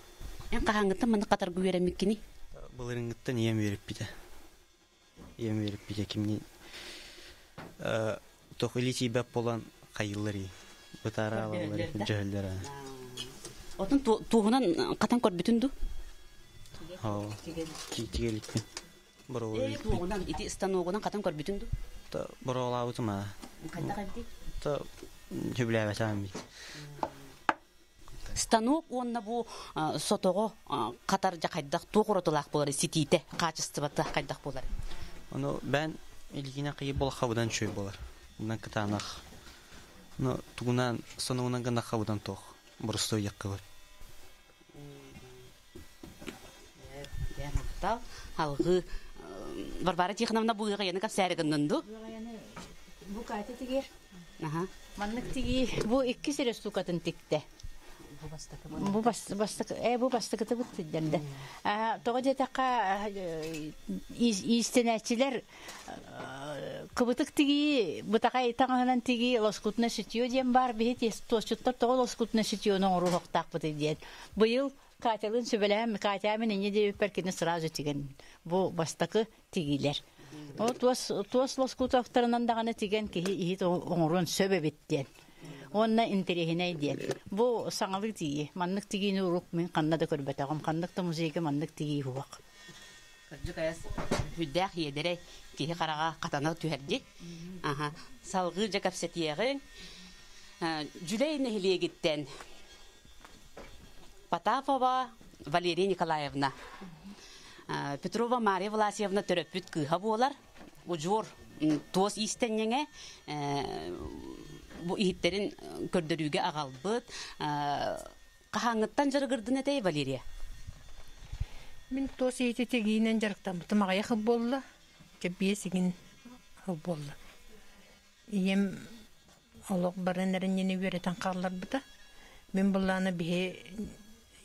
Ән қағаңғыттан мұны қатар көйеремеккені? Бұлырыңғыттан ем веріп біді. Ем веріп біді кімнен. Тоқылы тейбәп болан қайылары. Бұтара алалары, жөйлері. Отын туғынан қатан көр бүтінді? Тигелікпен. Туғынан, ити ыстан оғынан қатан көр бүтінді? Бұраула аутыма. Қайда қайды? Хүбләй бәтәмін бейт. Станок онна бұл сотоғы қатар жақайдақ тоғырытылақ болары, сетейті, қачысты баты қайдақ болары? Оны бән елгіне қиы бол қабыдан шөй болар. Бұдан кітанақ. Туғынан, сонуынан ғана қабыдан тоқ. Бұрысты өйек қылыр. Алғы барбары тиқынамына бұйығы ені қап сәрігіннінді? Бұ қайты тегер. Маннық теге бұ 2 сәрі сукатын текті. Бұ бастықыты бұқты дәнді. Тоғы детаққа истенәтчілер қыбытық теге, бұтақай таңығынан теге лоскутына сүтіо ден бар, бейт тосчуттар тоғы лоскутына сүтіоның ұру хоқтақ бұты ден. Бұйыл Катялын сөбеләм, Катямен ене де өпперкені сразу теген. Бұ бастықы тегелер. Туас лоскутақтарынан дағаны теген кейі ехет оңырын сөбе беттен. Онна интерехіне ден. Бұ саңалық теге. Маннық тегені ұруқ мен қаннады көрбетағым. Қаннықта музейге маннық теге хуақ. Күрдік әс хүддәқ едірі кейі қараға қатаны түхәрді. Салғы жақапсет еғін. Жүлей нәхілегеттен. Потапова Валерия Николаевна. Петрова Мария Власьевна төрөпүт кыха болар. Ужор тоос истеннеңе бу ихиттерин көрдөрүүгө агалбыт. Кахаңыттан жаргырдын этей Валерия. Мен тоос ити тегинен жарыктан бутмага якып болду. Кебесигин болду. Ием олог барынарын нене беретен карлар бута. Мен буланы бие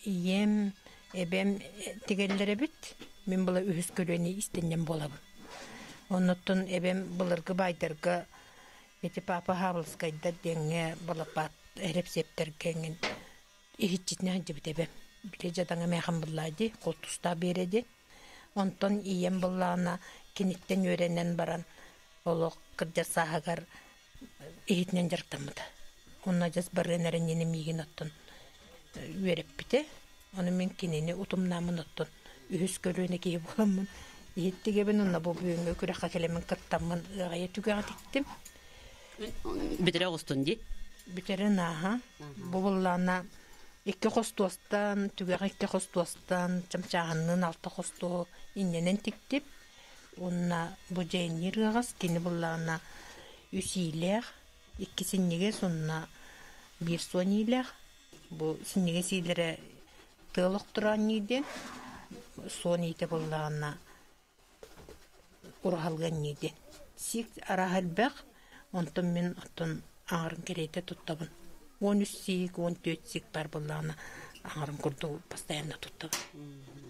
Ием эбем тегеллере бит. Мен була үһүс көлөне истеннен болабын. Оннуттун эбем булыргы байдыргы эти папа Хавлскайда деңе балапат эрепсептерген ихитчитне ханжы бит эбем. Биле жадаңа мэхан буллайды, колтуста береди. Онтон ием буллана киниттен өренен баран олок кыржа сахагар ихитнен жарктамыда. Онна жаз барынарын нене мигин оттон вереп бите. Onu men kinini utumnamın ottun. Ühüs kölüne ki bolamın. Yettige ben onunla bu büyüğünü kürekha kelemin kırttamın gaya tügağa diktim. Bitere olsun di? Bitere naha. Bu bullana 2 kostostan, tügağa 2 kostostan, çamçağının 6 kosto innenen diktim. Onunla bu ceynir gağız kini bullana 3 iyiler. 2 sinnige sonuna 1 son iyiler. Bu sinnige silere Tığlık duran neydi? Son iyide bullağına urhalgan neydi? Sik arahal bək, ondan men otun ağırın kereyde tuttabın. 13 sik, 14 sik bar bullağına ağırın kurdu pastayanda tuttabın.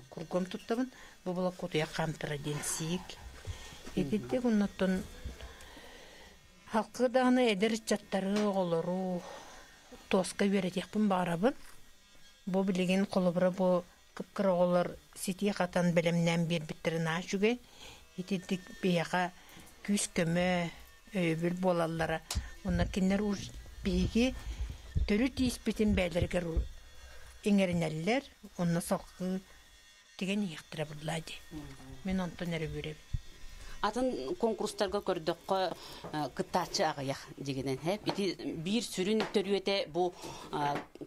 Kurgum tuttabın, bu bulak kutuya kamtıra den sik. Edildik ondan halkı dağına eder çattarı oluru toska verecekpin bağırabın. Bu bilgin kolubra bu kıpkıra olur siti katan bilimden bir bitirin aşıge. Yetildik biyağa küs kömü öbül bolallara. Onlar kinler bilgi törü tispitin belirger ingerinler. Onlar salkı degen yıktıra bulaydı. Men ondan nere göreyim. атын конкурстарга көрдөккө кыттаачы агыяк дегенен хеп ити бир сүрүн төрүөте бу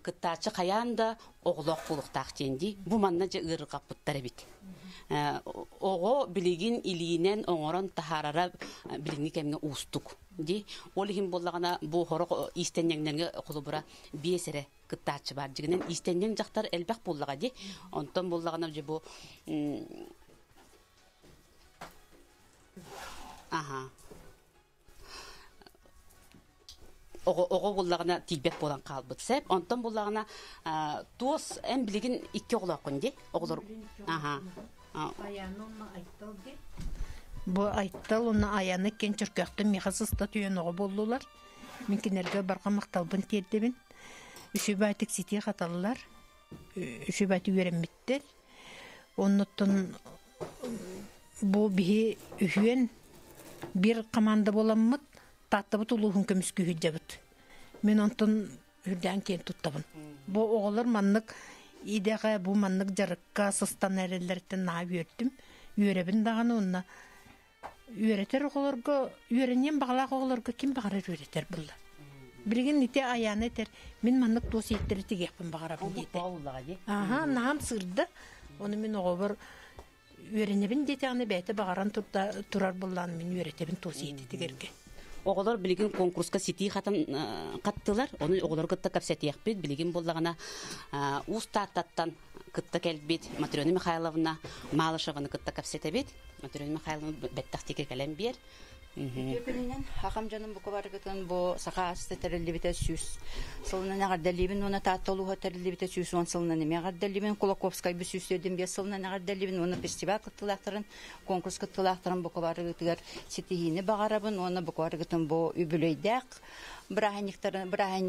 кыттаачы каянда оглок булуктак тенди бу манна же ыры капыттар бит ого билигин илинен оңорон тахарара билигни кемге устук ди олихин боллагана бу хоро истеннеңнерге кулубура биесере кыттаачы бар дегенен истеннең жактар элбек боллага ди онтон боллагана же бу ого боллагана тилбек болан калбыт сеп онтон боллагана туос эм билигин икки оглокун ди оглор Бу айттал уна аяны кен чуркакты мехасыста түйөнөгө болдулар. Минкинерге барга макталбын тердебин. Үшүбайтык сити каталлар. Үшүбайты үйренмиттер. Оннуттун бу бихи үйен бир команда боламмыт. Таттыбыт улуухун көмүскү хүджабыт. Мен онтон үрден кен туттабын. Бу оголор маннык идега бу маннык жарыкка сыстан эрелерден на үйрөттүм. Үйрөбүн даганы онна үйрөтер оголорго үйрөнен багалак оголорго ким багарар үйрөтер булла. Билген ите аяны тер мен маннык дос еттери тигеппин багарабын дейт. Наам сырды. Оны мен оголор үйрөнебин дейт аны бете багаран турар булланы мен үйрөтебин дос етти тигерге. Оголор билигин конкурска сити хатан каттылар. Оны оголор кытта капсетиякпит билигин боллагана устаттан кытта келбит Матрёна Михайловна Малышеваны кытта капсетебит. Матрёна Михайловна беттактеке келем бер. Көпүнен хакам жаным бука баргытын бу сака астерилибите сүз. Сылнын агардалибин уна тааттолуга терилибите сүз он сылнын эме агардалибин Кулаковскай бу сүздөрдөн бе сылнын агардалибин уна фестиваль кыттылактырын, конкурс кыттылактырын бука баргытыгар ситихини багарабын, уна бука баргытын бу үбүлөйдак. Браханик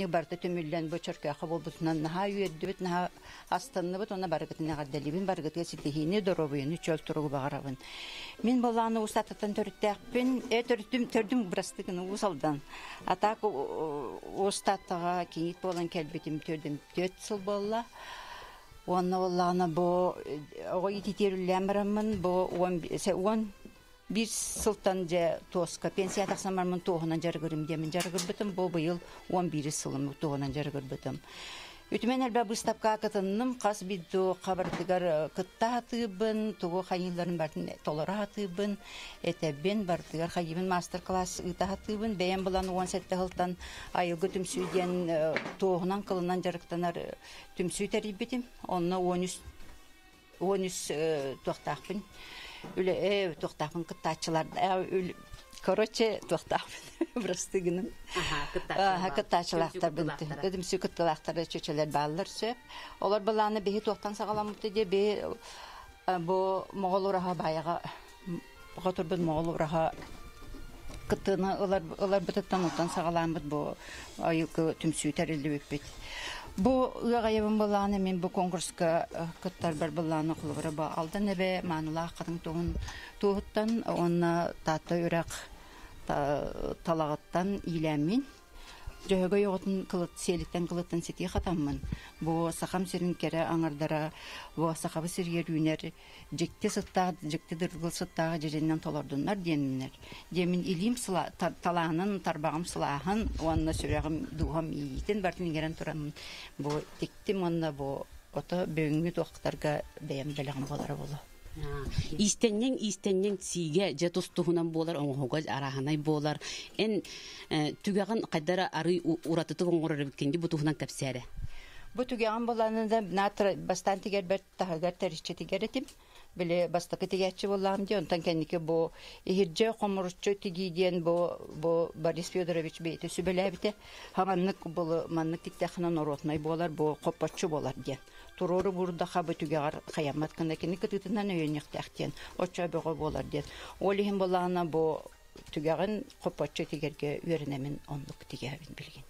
барты төмүллен бу чөркөкө болбутунан наха үйөдүбүт, наха астанныбыт, уна баргытын агардалибин баргытыга ситихини доробуйуну чөл туругу багарабын. Мен боланы устаттан төрүттөкпүн, төрдүм брастыгын усалдан. Атак устаттага кийит болан келбетим төрдүм 4 жыл болла. Онна болланы бу ого ититерүлләм барамын, бу 11 сылтан же тоска пенсия таксамармын тоғынан жаргырым демен жаргырбытым, бу быйыл 11 сылым тоғынан жаргырбытым. Үтмен әлбә быстапка кытынным, қас бидду қабардыгар кытта атыбын, туғы қайныларын бартын толара атыбын, этебен бардыгар қайыбын мастер-класс ыта атыбын, бәйен бұлан 17 ғылтан айылғы түмсүйден тоғынан қылынан жарықтанар түмсүй тәрібетім, онына 13 тоқтақпын, үлі тоқтақпын кыттачылар, короче тоқтақпын, брастыгының. Кыттачылақтар бінті. Өдімсі кыттылақтары чөчелер балылар сөп. Олар бұланы бейі тоқтан сағаламықты де бейі бұл моғол ұраға баяға, бұға тұрбын моғол ұраға кыттыны олар бұтыттан ұттан сағаламыд бұл айылғы түмсүй тәрілі өппет. Бұл ұғайыбын бұланы мен бұл конкурсқа кыттар бар бұланы құлығыры бұл алдан әбе маңыла қадың туғыттан, оны таты үрақ талағыттан иләмін. Жөйгі yoğutun селіктен қылыттан сети қатамын. Бұл сақам серін кәрі аңардара, бұл сақабы сергер үйнер, жекте сыттағы, жекте дұрғыл сыттағы жереннен толардынлар денінер. Демін илім талағының тарбағым сылағын, онына сүрәғім дұғам ийтін бартын егерен тұрамын. Бұл тектім онына бұл оты бөңгі тоқтарға бәйім бәліғім болары болу. Истеннен сиге же тустугунан болар, оңгога араханай болар. Эн түгәгән кайдара ары уратыты оңгорыр биткенди бутугунан капсәре. Бу түгәгән боланында натра бастан тигәр бер тагар тарихчы тигәр этим. Биле бастакы тигәче булам ди, онтан кеннике бу ихирҗе комурчы тигиден бу Борис Федорович бейте сүбеләбите. Хаманнык бу маннык тиктәхнә наротнай болар, бу коппачы болар ди. Турору бурда хабы түгәр кыямат кына кенне кытытынан өйнәктәхтен. Оча бөгө болар ди. Олихин болана бу түгәгән коппачы тигәргә үренәмен онлык тигәбин билген.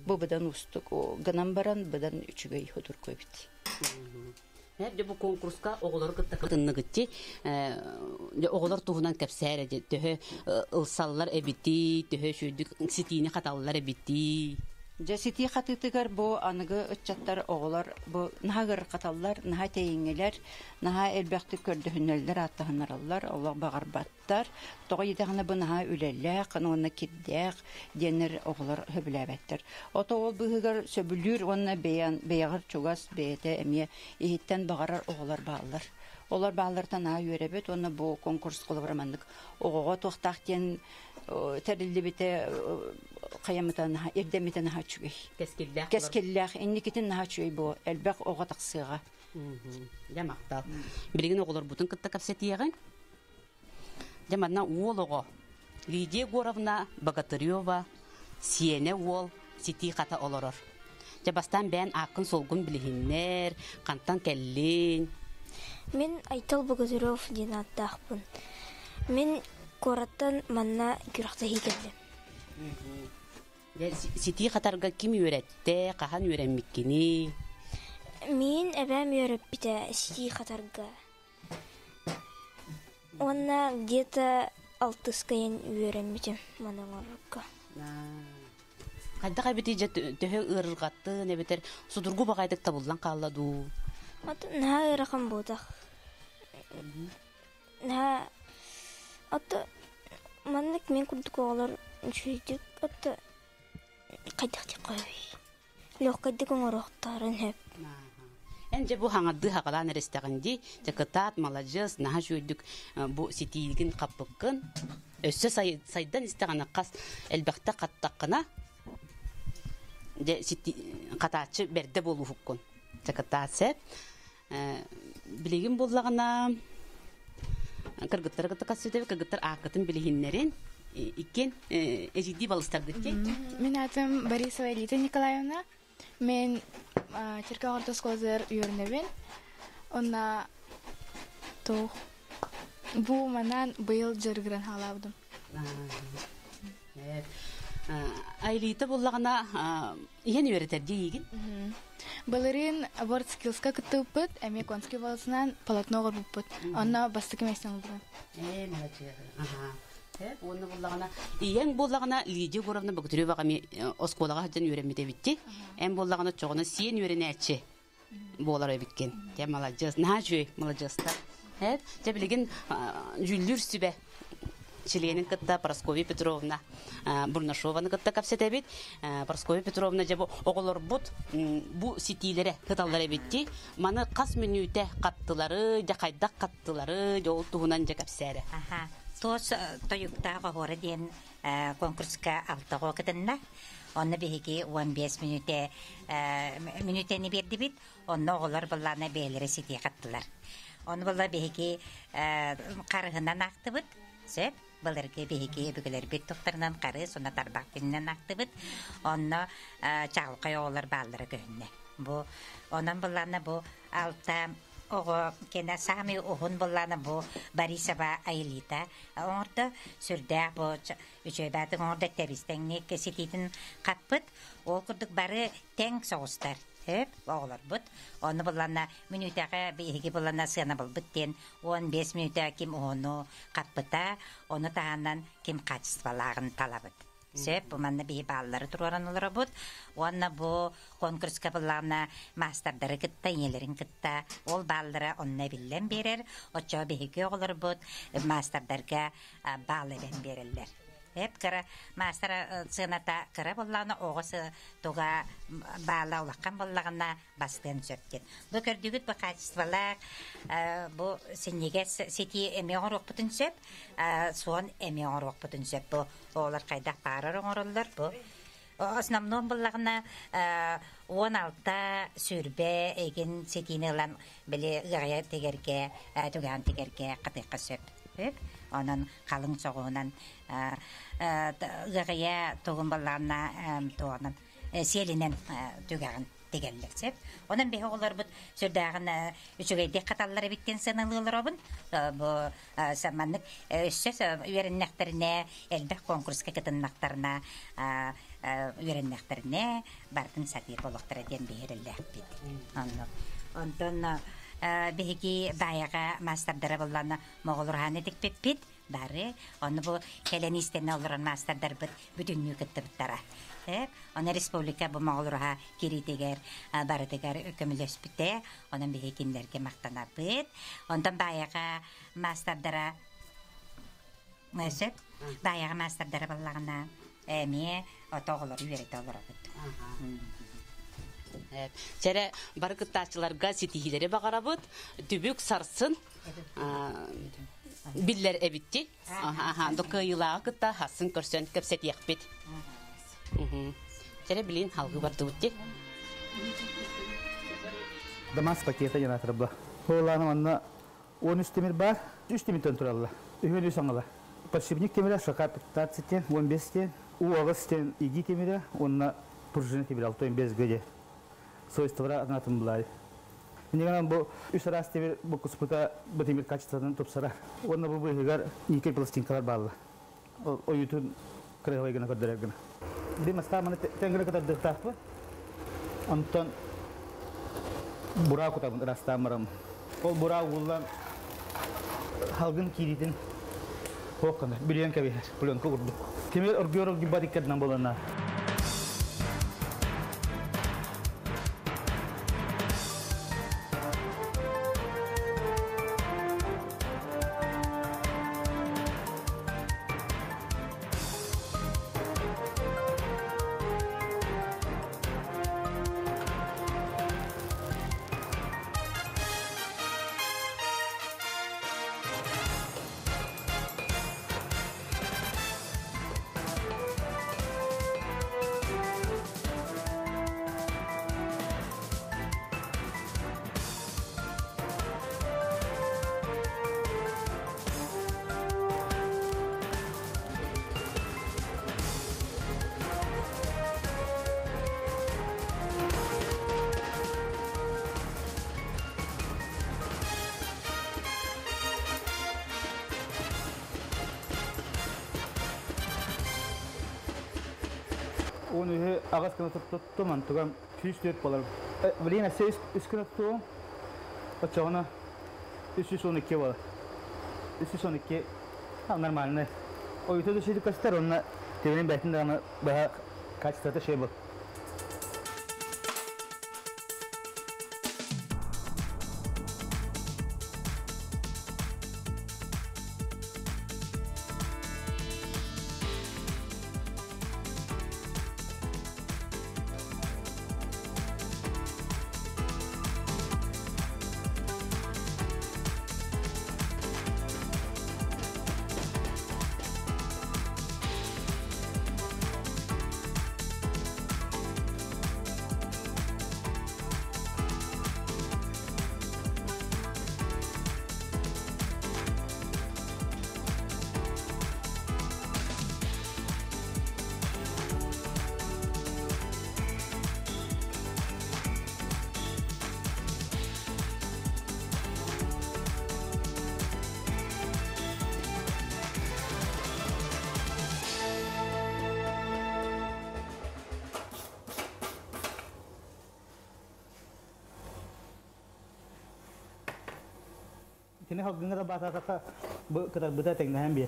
Бу бидан устук, гынан баран бидан үчүгә ихудур көбит. Hep bu konkurska oğulları kıttıkıtını gitti. Oğullar tuğunan kapsayra tühü ılsallar ebiti, tühü şuyduk sitini katallar ebiti. Жасити хатытыгар бу аныгы ыччаттар оголар бу нахагыр каталлар, наха тейиңелер, наха элбәхти көрдөһүннәлләр аттаһыннараллар, Аллах багарбаттар. Тога йитәгәне бу наха үләлләр, кануны киддәк, денер оголар хөбләбәттер. Ото ол быгыр сөбүлүр, онна беягыр чугас бете эмие иһиттән багарар оголар баалар. Олар баалардан наха йөрәбет, онна бу конкурс кылыбырмандык. Огога тохтактен тәрилли бите каямытан эрдемитен хачуй. Кескиллях инникитен хачуй бу элбек ого таксыга. Ямактал. Билген оголор бутун кытта капсетиягын. Яманна уолого. Лидия Горовна Богатырёва сиене уол сити ката олорор. Жабастан бән акын солгун билгеннер, кантан келлин. Мен Айтал Богатырёв ден аттақпын. Мен Кораттан манна күрәкте хикелдем. Сити катарга ким үйрәтте, кахан үйрәнмиккини? Мен әбәм үйрәп бите сити катарга. Онна где-то 6 скайын үйрәнмитем манаңарга. Кайда бити төһө ыргатты, не бетер судургу багайдык табылдан калладу. Ат на ракам бодах. На ат маннык мен курдук оголор чүйдүк ат кайдакты кой. Лёккайдык оңороктарын хеп. Энже бу хаңады хакалан рестаганди, жакатат молодец, наха жүйдүк бу ситилгин каппыккын. Өссө сайдан истагана кас элбакта каттаккына. Де сити катачы берде болу хуккун. Жакатасы билигин боллагана кыргыттар катакасыдебе кыргыттар акытын билигиннерин икен эжиди балыстарды ке. Мен атым Борисова Элита Николаевна. Мен Черкау ортоскозер үйренебен. Онна то бу манан быйыл жыргыран халабдым. Айлита боллагана иен үйрөтерди ийгин. Балерин аборт скиллска кытыппыт, эми конский баласынан полотно горбуппыт. Онна бастык эместен олдуран. Молодец. Оны боллагана иен боллагана Лидия Горовна Богатырёва ми осколага хаджан үйренмете битти. Эм боллагана чогона сиен үйренечи болары биткен. Те молодец. Нажуй молодец. Жабилеген жүллүр сүбе. Чиленин кытта Прасковья Петровна Бурнашованы кытта капсетебит. Прасковья Петровна жабы оголор бут бу ситилере кыталлары битти. Маны кас минуте каттылары, жакайдак каттылары, жол тугунан жакапсәре. Тос тоюктага хора ден конкурска алтыга кытынна. Онны беги 15 минутени берди бит. Онны оголор булларны бейлери сити каттылар. Онны буллар беги карыгынан актыбыт. Сеп баларга беги бөгөлөр бит токтарынан кары, сона тарбак биннен актыбыт. Онны чалкай оголор балдары көнне. Бу онан булларны бу алта ого кена сами ohun булларны бу Борисова Айлита. Орда сүрдә бу үчөйбәтин орда тебистеңне кеситин каппыт. Ол курдук бары тең соғыстар. Hep oğlar bud. Onu bulanna minutaga bihigi bulanna sığana bulbutten 15 minuta kim onu kapıta, onu tahandan kim kaçısvalağın talabıt. Sep bu manna bihi balları tururan olara bud. Onna bu konkurska bulanna masterdari kıtta, yelerin kıtta, ol balları onna billen berer. Oço bihigi oğlar bud, masterdarga balı ben bererler. Hep kara master sınata kara bollana oğası toga bağla olakan bollagana bastığın söpten. Bu gördüğüt bu kaçısvalar bu senige seti emeğin rokputun söp son emeğin rokputun söp bu oğlar kaydak parar oğurlar bu. Основном bollagana 16 sürbe egin setini olan bile gaya tegerke tugan tegerke katıqa söp. Hep onun kalın soğuğundan gıgıya toğun ballarına toğundan selinen tügağın tegellersep. Onun behi olur bu sürdağın üçügeyde katalları bitten sanılıyorlar obun. Bu zamanlık söz üyerinliklerine elbek konkurska katılmaklarına üyerinliklerine barkın satir bolukları diyen behirirler bit. Ondan bihigi bayaga masterdara bollarına moğulurhane dikpet bit. Bari onu bu Helenistin oluran masterder bütünlüğü kıttı bittara. Ona Respublika bu mağluruha kiriteger, barıteger kömülöspüte, onun bihekinlerge maqtanabıt. Ondan bayağı masterdara, bayağı masterdara ballağına emiye otoğulları verete olur. Çere barıkıttaçılarga sitihileri bakarabıt, dübük sarsın, biller ebitti. Doku yılağı kıtta hasın körsön köpset yakbit. Çere bilin halgı bardı bitti. Damas paketi yana tarabla. Oğlanım anna 13 temir var, 3 temir tönturalla. Ühünü sanala. Подшипник темира шака 15, 15, у Августин иги темира, он на пружине темира, то им без годе. Свойства однатым была. Негана бо 3 раз темир бо куспыка бо темир качестводан топсара. Он на бо гар никель пластинкалар балла. О ютуб крайвай гана кадер гана. Демаста мане тенгре кадер дыктапы. Антон Бураку там растамарам. Ол бурак улдан халгын киридин Окна, билен кабе, билен курду. Темир оргиорог дибадикет нам болана. Onu ağaç kanı tuttum antugam küçük balar. Bilene ses üsküne tuttum. Açağına 312 var. 312 normal ne? O yüzden şey kastar onunla tevenin betinde ama daha kaç tane şey var. Ini hal gengara bahasa kata kita beda tengah ambil.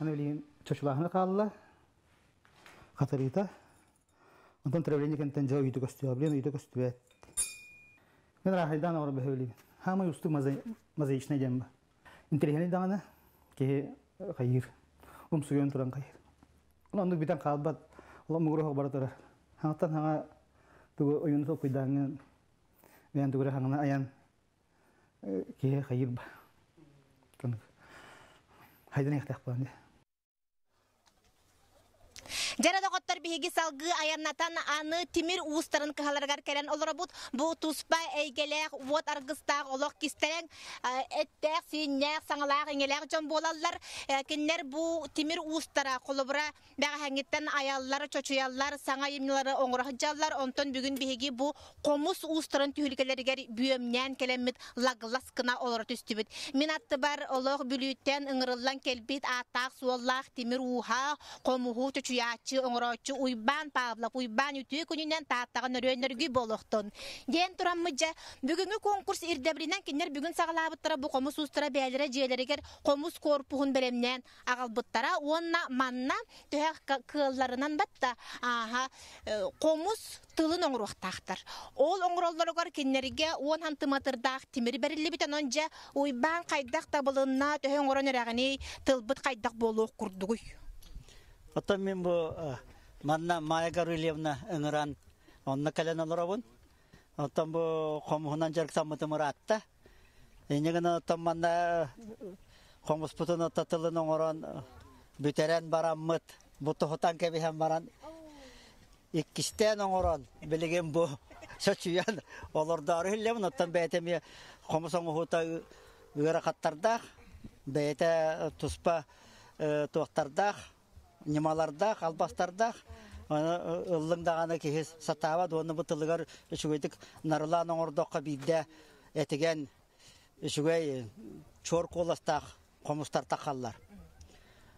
Ana bilin çoşulahını kaldılar. Katarita. Ondan travelini kenten jauh itu kostu, bilin itu kostu bet. Ben rahaydan orang beheli. Hama yustu maza işine jamba. Intelihani dana ki kayır. Suyun turan kayır. Ondan bitan kalbat. Allah mugruh baratara. Hangatan hanga tugu oyun so kuidangan men tugu hangana ayan ki khayir ba. Kan haydan yahtaq bande. Jarada qottar bihigi salgı ayanatan anı timir uustарын kıhalargar kelen olorabut bu tuspa eygelek wot argıstaq olok kistereng ettek sinnek sangalaq ingelek jon bolallar kinler bu timir uustara kolobra baga hangitten ayallar çoçuyallar sanga yimlары oңrahjallar onton bugün bihigi bu komus uustарын tühülkelerger büyömnen kelemit laglas kına olor tüstübüt min attı bar olok bülütten ıngırıllan kelbit ataq suallaq timir uha komuhu çoçuyatçı oңroçu uyban pavla uyban ütü kunundan taatagan nörönörgü boloqton den turamıca bugünkü konkurs irdebrinden kinler bugün sağlabıttara bu komus ustara beylere jeyleriger komus korpuhun beremnen agalbıttara onna manna töhak kıllarından batta aha komus tılın oңruqtaqtar ol oңrollarıgar kinlerige on hantımatırdaq timir berilli biten onca uyban qaydaq tabılınna töhö oңron eragini tılbıt qaydaq boluq kurduguy. Otom men bu manna Maya Garilevna ыңыран онна кален олорабын. Otom bu komuhundan jarık samıtı mıratta. Enegana otom manna komus putunu tatılın oңорон büteren baramıt. Bu tohutan kebihen baran. İkkisten oңорон bilegen bu söçüyen olordarı hillevin. Otom beytemi komus oңuhuta ıra kattardaq. Beyte tuspa tuaqtardaq. Nimalardaq, albastardaq, ыллыңдағаны кехес сатавад, оны бұтылығар үшігейдік нарылан оңырдаққа бейді әтіген үшігей чор қоластақ қомыстар тақалар.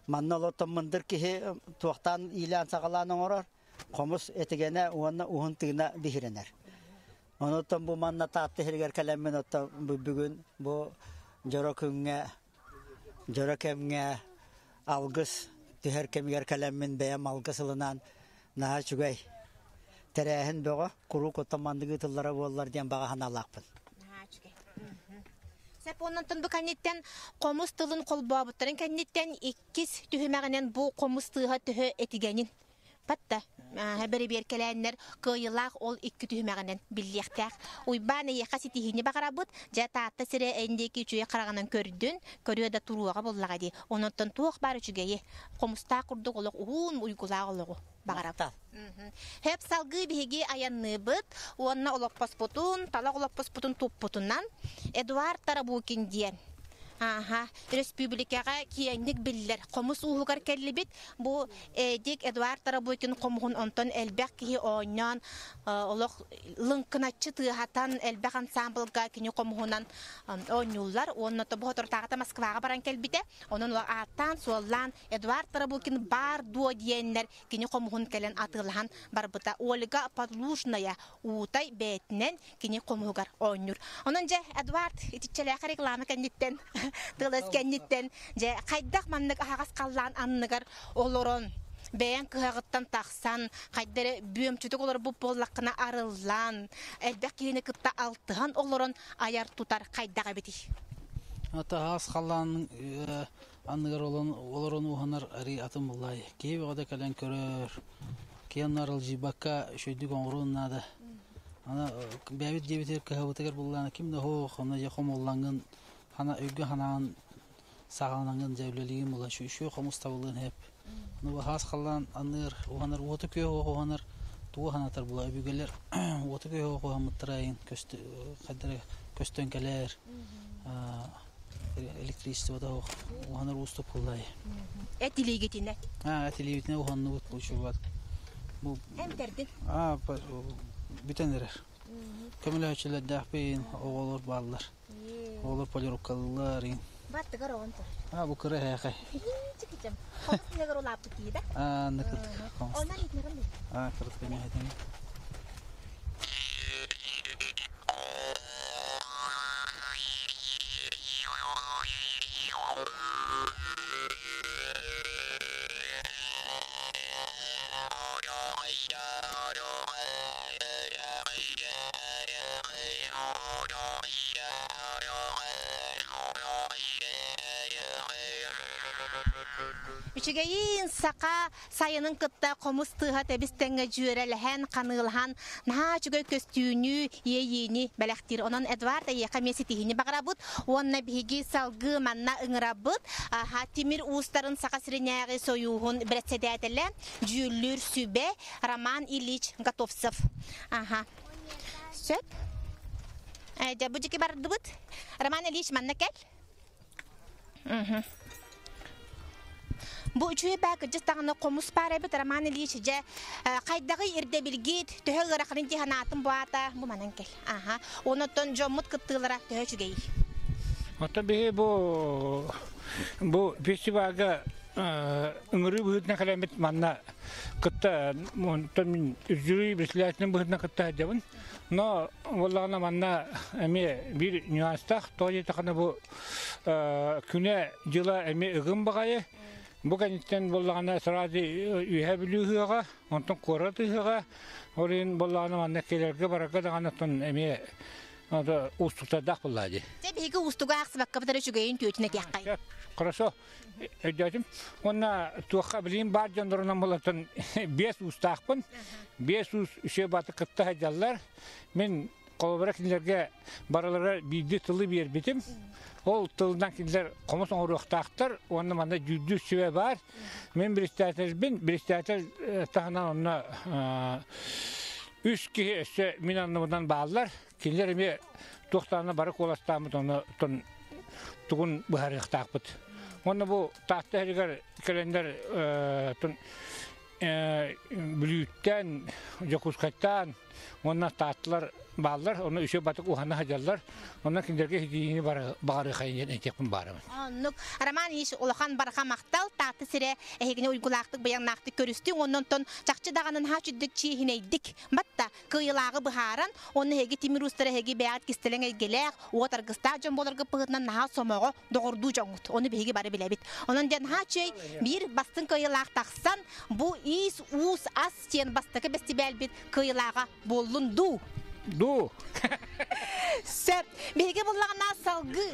Маннал отын мындыр кехе туақтан илан сағалан оңырар, қомыс әтігені оны ұғынтығына бейіренер. Оны отын бұл манна таатты хергер кәлеммен отын бүгін бұл жорокемге алғыс Tüher kemiger kalemmin beyam algısılından naha çügey. Terehin boğa kuru kotamandığı tıllara bollar diyen bağa hanalaqpın. Sep ondan bu kanitten komus tılın kolbabıtların kanitten ikkiz tühümeginen bu komus tıha tühü etigenin. Patta haberi bir kelenler kıyılaq ol iki tühümeginen billiyaqtaq. Uyban eyqa sitihini baqarabıt jataatta sire endeki üçüye qaraganan kördün, körüye da turuaga bollaga di. Ondan tuğ bar üçügeyi komusta kurduk olaq uğun uygulağı olağı baqarab. Hep salgı bihigi ayannıbıt, onna olaq paspotun, talaq olaq paspotun toppotundan Eduard Tarabukin diyen. Aha, Respublikaga kiyenlik biller. Komus uhugar kellibit bu dik Eduard Tarabukin komuhun onton elbek ki oynan olok lınkınatçı tıhatan elbek ensemblga kini komuhunan oynullar. Onun da bu otortağıta Moskvaga baran kelbite. Onun olak atan suallan Eduard Tarabukin bar duo diyenler kini komuhun kelen atılhan barbıta. Olga Padlushnaya utay betnen kini komuhugar oynur. Onunca Eduard itiçeleka reklama kenditten Tılız kenditten je kaydak manlık ağaz kallan anlıgar oloron beyan kıyağıttan taqsan kaydere büyümçütük olur bu bollakına arılan elbek yeni kıtta altıhan oloron ayar tutar kaydağa biti. Ata ağaz kallan anlıgar oloron uhanar ari atım bullay. Keyi oda kalen körür. Keyanlar aljibaka şöydük oңrun nada. Ana bebit jebiter kahavategar bullana kimde ho ona jakom ollangın Hana ögü hanan sağlananın cevleliğim ola şu komus tabılın hep. Nu has kalan anır ohanar otu köy ohanar tu hanatar bula öbügeler otu köy ohamıtırayın köstön keler elektrisi oda ohanar ustu pullay. Etiliği gitine. Ha etiliği gitine ohanı bu şu var. Bu hem derdin. Bitenler. Kamila açılar dahbeyin oğulur ballar. Oğulur polirokalılar. Battı gar oğun tur. Bu kırı heyakay. Çıkacağım. Komut negar olaptı ki de. Nakıt. Ondan gitmerim mi? Kırıt beni hedin. Çügeyin saka sayının kıtta komuz tıha tebistenge jürelhen kanılhan naha çüge köstüğünü yeyini belektir. Onun Edward yeka mesitihini bagrabut. Onna bihigi salgı manna ıngrabut. Hatimir uustarın saka sirinyağı soyuhun bretsedetele. Jüllür sübe Roman İliç Gatovsov. Aha. Söp. Bu ciki bardı but. Roman İliç manna gel. Bu üçüye belki cıstağına komus pare bir Roman İliç'e kaydağı irde bilgit töhe gırakın cihanatın bu ata bu manan gel. Aha. Onu ton jomut kıttılara töhe çügeyi. Hatta bir bu festivalga ıngırı büyütüne kalamet manna kıtta montamin üzülü bisikletinin büyütüne kıtta hacabın. No vallahi manna emi bir nüansta toje takana bu küne yıla emi ıgın bagayı. Bu kanitten vallahi sırada üyebiliyorga, ondan koratıyorga. Orin vallahi manna kelerge baraka da kanatın emi ada ustuta da vallahi. Tabii ustuga aksbak kapıda şugeyin tüyütüne yakay. Karşı ödeyeceğim. Ona tuğabilin bar canlarından bulatın 5 ustaqpın. 5 şey batı kıtta hajallar. Men kolaboratörlerge baralara bir tılı bir bitim. O tıldan kimler komus oruqtaqtar. Onda manda yüzdü süve var. Men bir istater tahna ona 3 kişi min anlamından bağlar. Kimler mi toxtana barı kolastamı onu tugun buharıqtaqpıt. Onda bu tahta herigar kalender blütten, jokuskattan, onda tahtlar bağlar, onu işe batık uhana hajallar, onda kinderge hidiyini bağırı kayın etekpin bağırımın. Onluk, Roman iş olakan baraka maktal, tahtı sire ehegine uygulaqtık bayan naqtı körüstü, ondan ton çakçı dağının haçüddük çiğhineydik. Batta, kıyılağı bıharan, onu hegi timir ustara hegi beyat kistelenge gelek, o targısta jombolarga pıhıtnan naha somoğu doğurdu jongut. Onu bihegi barı bilebit. Onun den haçöy bir bastın kıyılağı taksan, bu is us as tiyen bastıkı bestibel bit kıyılağı bollundu. Du. Sep, bihegi bullağına salgı.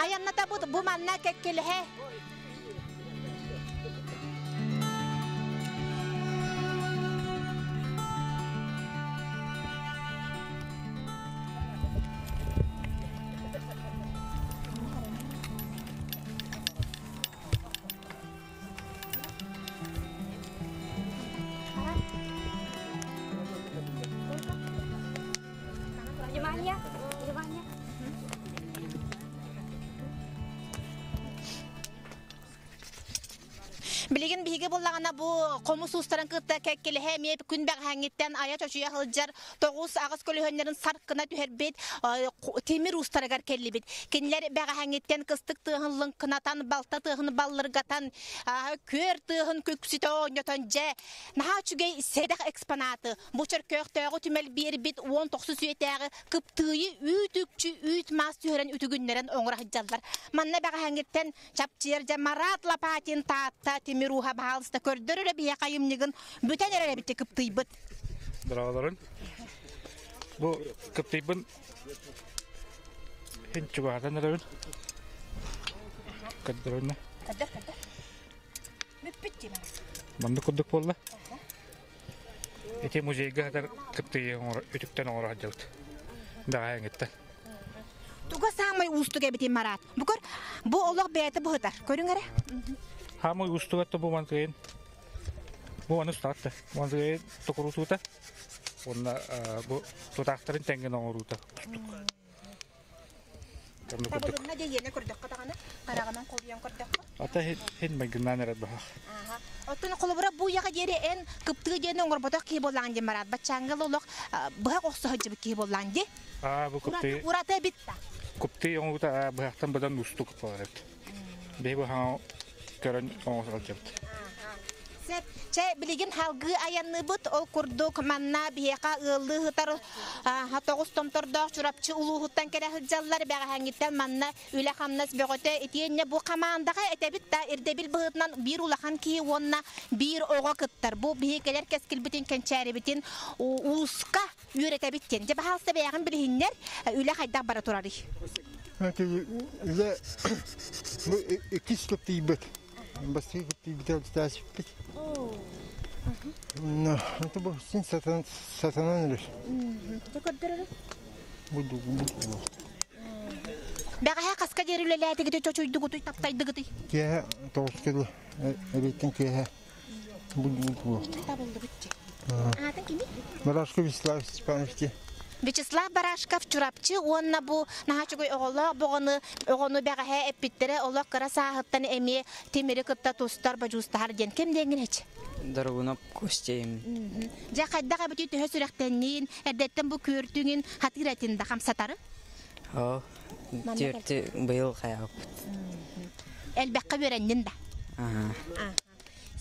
Ayanna da bu manna kekkelehe. Bilgin bihige bullağına bu komus ustaran kıtta kekkeli hem yep gün bag hangitten aya çocuya hıljar 9 ağız kölühönlerin sarkına tüherbet temir ustaragar kellibit. Kendiler bag hangitten kıstık tığınlın kınatan balta tığını ballırgatan kör tığın köksüte oynatınca naha çügey sedak eksponatı. Bu çörkök tağu tümel bir bit 19 süyetağı kıptıyı ütükçü ütmaz tüheren ütügünlerin oңra hıcallar. Manna bag hangitten çapçıyarca maratla patin taatta miruha bahalsta kördürüle bir kayımnigin bütün erere bitti kıptıybıt. Bravoların. Bu kıptıybın hiç çubuğadan nereden? Kadırın ne? Kadar. Müppitti ben. Bandı kurduk bolla. Eti muzeyge kadar kıptıyı ütükten oğra hacaldı. Daha yengetten. Tuga samay ustu gebitin marat. Bu Allah beyete bu hıtar. Görün ara. Hama ustu hatta bu mantıkın. Bu anı starttı. Mantıkın tokurusuta. Onda bu tutakların tengin oğruta. Tabii ne diye yine kurduk katağını. Karağından kolyan kurduk. Hatta hin bagından erat bahar. Otun kolubura bu yağı yeri en kıptığı yerine oğur bodak ki bolandı marat. Baçangal oluk bıhak oqsu hıcı ki bolandı. Bu kıptı. Urata bitta. Kıptı yonguta bıhaktan badan ustu kıparet. Bebu ha körün oğuz alacağım. Sep, bilgin halgı ayanı but ol kurduk manna biheka ıllı hıtar hatoğuz tomtordok çurapçı ulu hıttan kere hıcallar beğe hangitten manna üle hamnas beğote etiyenne bu kamandağa etebit da irdebil bıhıtnan bir ulakan ki onna bir oğa kıttar. Bu bihekeler keskil bitin kençeri bitin uska üretebitten. Cebe halsa beğen bilhinler üle haydak bara turarı. Üle bu ikiz kıptıyı bit. Басты бител тасып. Это был син сатанан лишь. Буду. Бәгә каска дерүләлә тигә чөчүйдү гутуй таптайды гыты. Ке тоскел. Эбиттен ке. Буду. Табылды битче. Ата кими? Барашков Вячеслав Степанович. Вячеслав Барашков чурапчы онна бу нахачыгы оголо богону бәгә эппиттере олак кара саһыттан эми темире кытта тустар бажустар ден кем деңген эч. Даргунап костейм. Жа кайдага бити төсүрәктәннин, әдәттән бу күртүңин хатыратында хамсатары. Терти быйыл каяп. Әлбәккә берәннен да.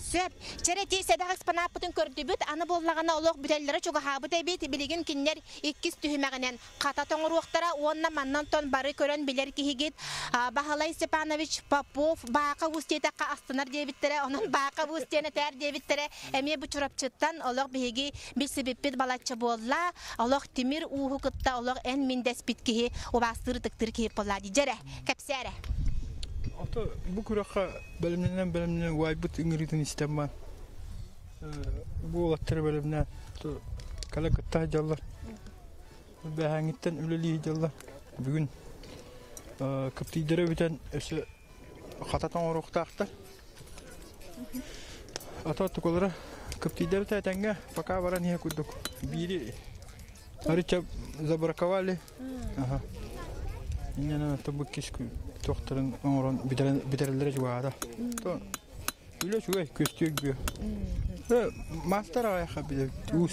Сөп, черети седак экспонат бүтүн көрдүбүт, аны боллагана олох бүтелләре чуга хабыт эбит, билеген киннер 2 түһүмәгенен ката тоңуруктара онна маннан тон бары көрөн билер кихигит. Бахалай Степанович Попов бака устетакка астынар дебиттере, онун бака устене тәр дебиттере, эме бу чурапчыттан олох биги бир себеппит балаччы болла, олох Тимир уху кытта олох эн миндес биткихи убастырдыктыр кип боллади. Жере, кепсере. Ата бу куракка бөлүмнөн вайбыт иңиритин истеман. Бу латтыр бөлүмнөн кала кытта жаллар. Бәһәңиттен үлели жаллар. Бүгүн кыптыйдары бүтән өсө хататан ороктакта. Ата тукулара кыптыйдары тәтәнгә пока бара не кудук. Бири арыча забраковали. Ага. Иннен табу кишку Тохтарын оңорон битерелдер жуада. То үлө чугай көстөк бе. Мастер аяка бе ус.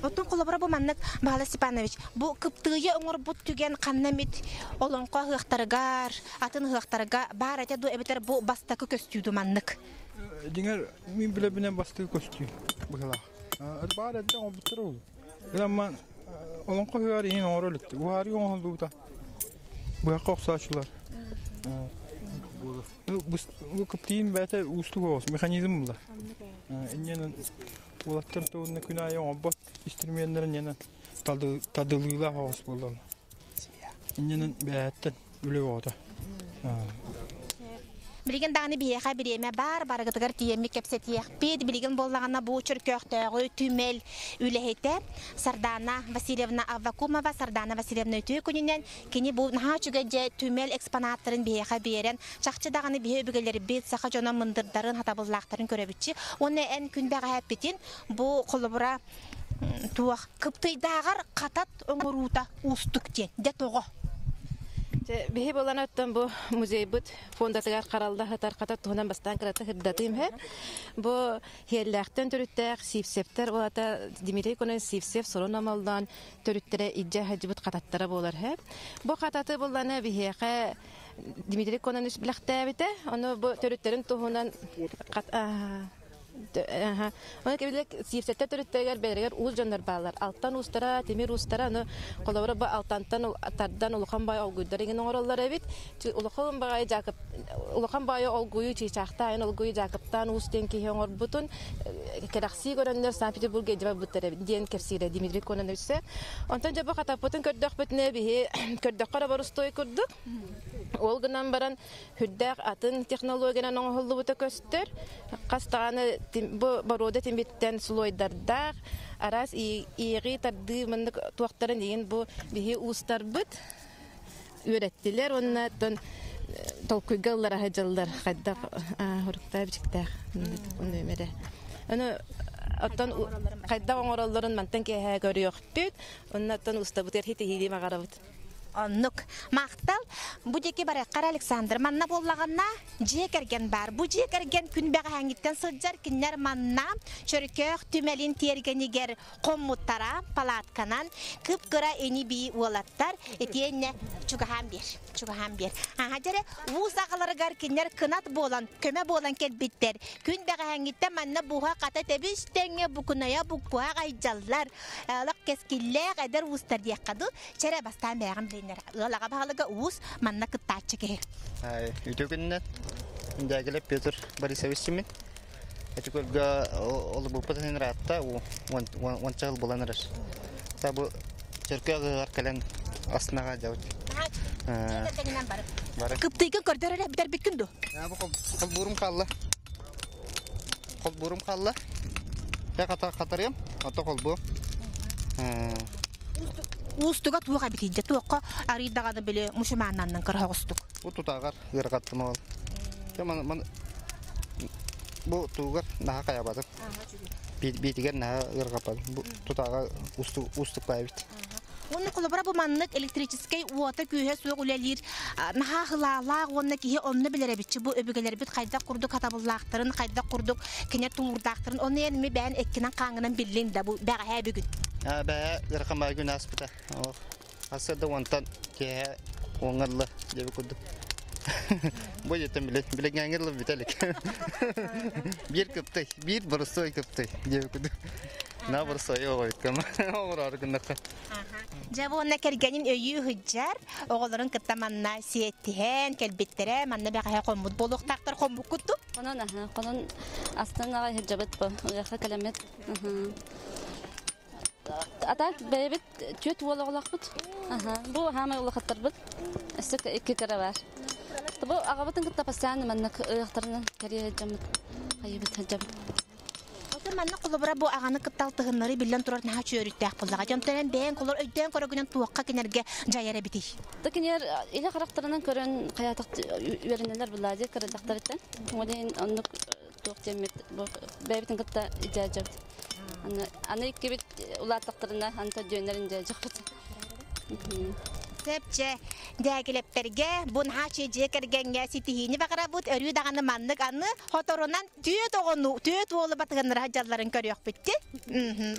Отон колобора бу маннык Бала Степанович, бу кыптыгы оңор бут түген каннамит олонко хыктаргар, атын хыктарга бар ата ду эбетер бу бастакы көстүдү маннык. Дигер мин биле бинен бастакы көстү. Була. Бар ата он бутуру. Ламан олонко хыгар ин оңоролук. Уари оңолдута. Bu qoqsaçlar. Bu kaptin bete ustu olsun mekanizm bunlar. İnnenin ulatlar toğunna günahı obat istemeyenlerin yana tadılıyla havas bollar. İnnenin betten öyle oldu. Билеген дагы бияха биреме бар барыгытыгар тиемми кепсетиях бит билеген боллагана бу чөркөктөгү түмел үлехете Сардана Васильевна Аввакумова Сардана Васильевна Төкүнүнөн кини бу нахачыга же түмел экспонаттарын бияха берен чакчы дагы бие бигелери бит саха жона мындырдарын хатабыллактарын көрөбүчү оны эн күнбага хаппитин бу колобура туак кыптыйдагар катат оңорута устук де того. Бихи болан оттон бу музей бут фондатыгар каралда хатар ката туһунан бастан кырата хырдатым хэ. Бу хеллахтан төрүттер сипсептер олата Дмитрий Конон сипсеп сорон амалдан төрүттере иджа хаҗбут кататтара болар хэ. Бу кататы болланы бихиха Дмитрий Конон үс билахтабите, аны бу төрүттерин туһунан Оны кебилек сипсетте төрүттегер берегер уз жандар балар. Алттан устара, темир устара, аны колобора ба алтантан тардан улухан бай олгуйдарын ороллар бит. Улухан бай Жакып, улухан бай олгуй чичакта, аны олгуй Жакыптан устен киһен орбутун керакси көрөннөр Санкт-Петербургге жаба буттар ден кепсире Дмитрий Кононович. Онтан жаба катапотун көрдөк бүтне бихи көрдөк кара барустой көрдүк. Ол гынан баран хүддәк атын технологияны оңголлу бута көстөр. Кастаганы бу борода тембиттен слойдардар арас ири тарды мындык туактарын деген бу бихи устар бит үйрәттеләр оннан толкуйгаллар хаҗаллар хадда хурукта бичтә өнемере аны аттан кайда оңоролларын мантан ке görüyordu оннан уста бутер хите хиди магарабыт Оннук мактал бу деке бар Кара Александр манна боллаганна жекерген бар. Бу жекерген күнбәгә хәңиттән сылҗар киннәр манна чөркөк түмәлин тергенигер коммуттара палатканан кыпкыра эни би улаттар этиенне чугаһам бер. Хаҗаре узагаларгар киннәр кынат болан, көмә болан келбиттер. Күнбәгә хәңиттән манна буга ката тебиш тәңгә букуная букуа гайҗаллар. Алак кескилләр әдер устар якады. Чәре бастан бәгәм Лага багалыга уус манна кыттачы ке. Ütөгүннәт индәгеле Петр Борисович Симин. Этикөлгә ол бу патен ратта он чал буланырыш. Табу Черкега аркалан аснага жаут. Kıptıyken kördörere biter bir gündü. Ya bu kol burum kallı. Kol burum kallı. Ya katarıyım. Ata kol bu. Ustuga tuğa bitince tuğa arıdağını bile muşumanandan kırha ustuk. Bu tutağar gırgattım ol. Ya man bu tuğar daha kayabadım. Bitiger daha gırgapadım. Bu tutağar ustuk baybit. Onu kulubra bu manlık elektrikiskey uata kühe suya ulelir. Naha hılala onu kihi onu bilere bitçi. Bu öbügeleri bit kayda kurduk hatabullaqtırın, kayda kurduk kine tuğurdaqtırın. Onu yenimi ben ekkinan kanğınan billin de bu bəğə bir gün. Ya be gırgamay gün aspıta. Asırda ondan ki onarlı gibi kurduk. Bu yetem bile gangırlı bitelik. Bir kıptay, bir bursoy kıptay gibi kurduk. Ne bursoy o kama. Oğrar gündaka. Jabu ona kergenin öyü hıccar, oğulların kıttamanna siyettihen, kelbettere, manna bəğə komut boluk taqtar komut kuttu. Onun aslında hıccabat bu, yaxa kalamet. Ata bebet tüt oğlaq bud. Bu hamay oğlaqatlar bud. Isık iki kere var. Bu ağabatın kıtta pasan manna ıqtarından kariye hıccamut. Hayıbet hıccam. Otur manna kulubra bu ağanı kıttal tığınları billen turar naha çörüttəq bullağa. Jontanen ben kolor öydен korogünen tuğaqqa kenerge jayara biti. Dıkiner ile karakterinden körün hayataq öğrenenler bullağa karadaqtar etten. Olayın onluk tuğaqtemet bu bebetin kıtta icacab. Ana iki bit ulataqtarına anta dönerin jaqat. Sepçe dəgilepterge bun haçece kergenge sitihini bakara but örü dağını manlık anı hotorunan tüyet oğunu tüyet oğlu batığınları hacalların körüyor bitti.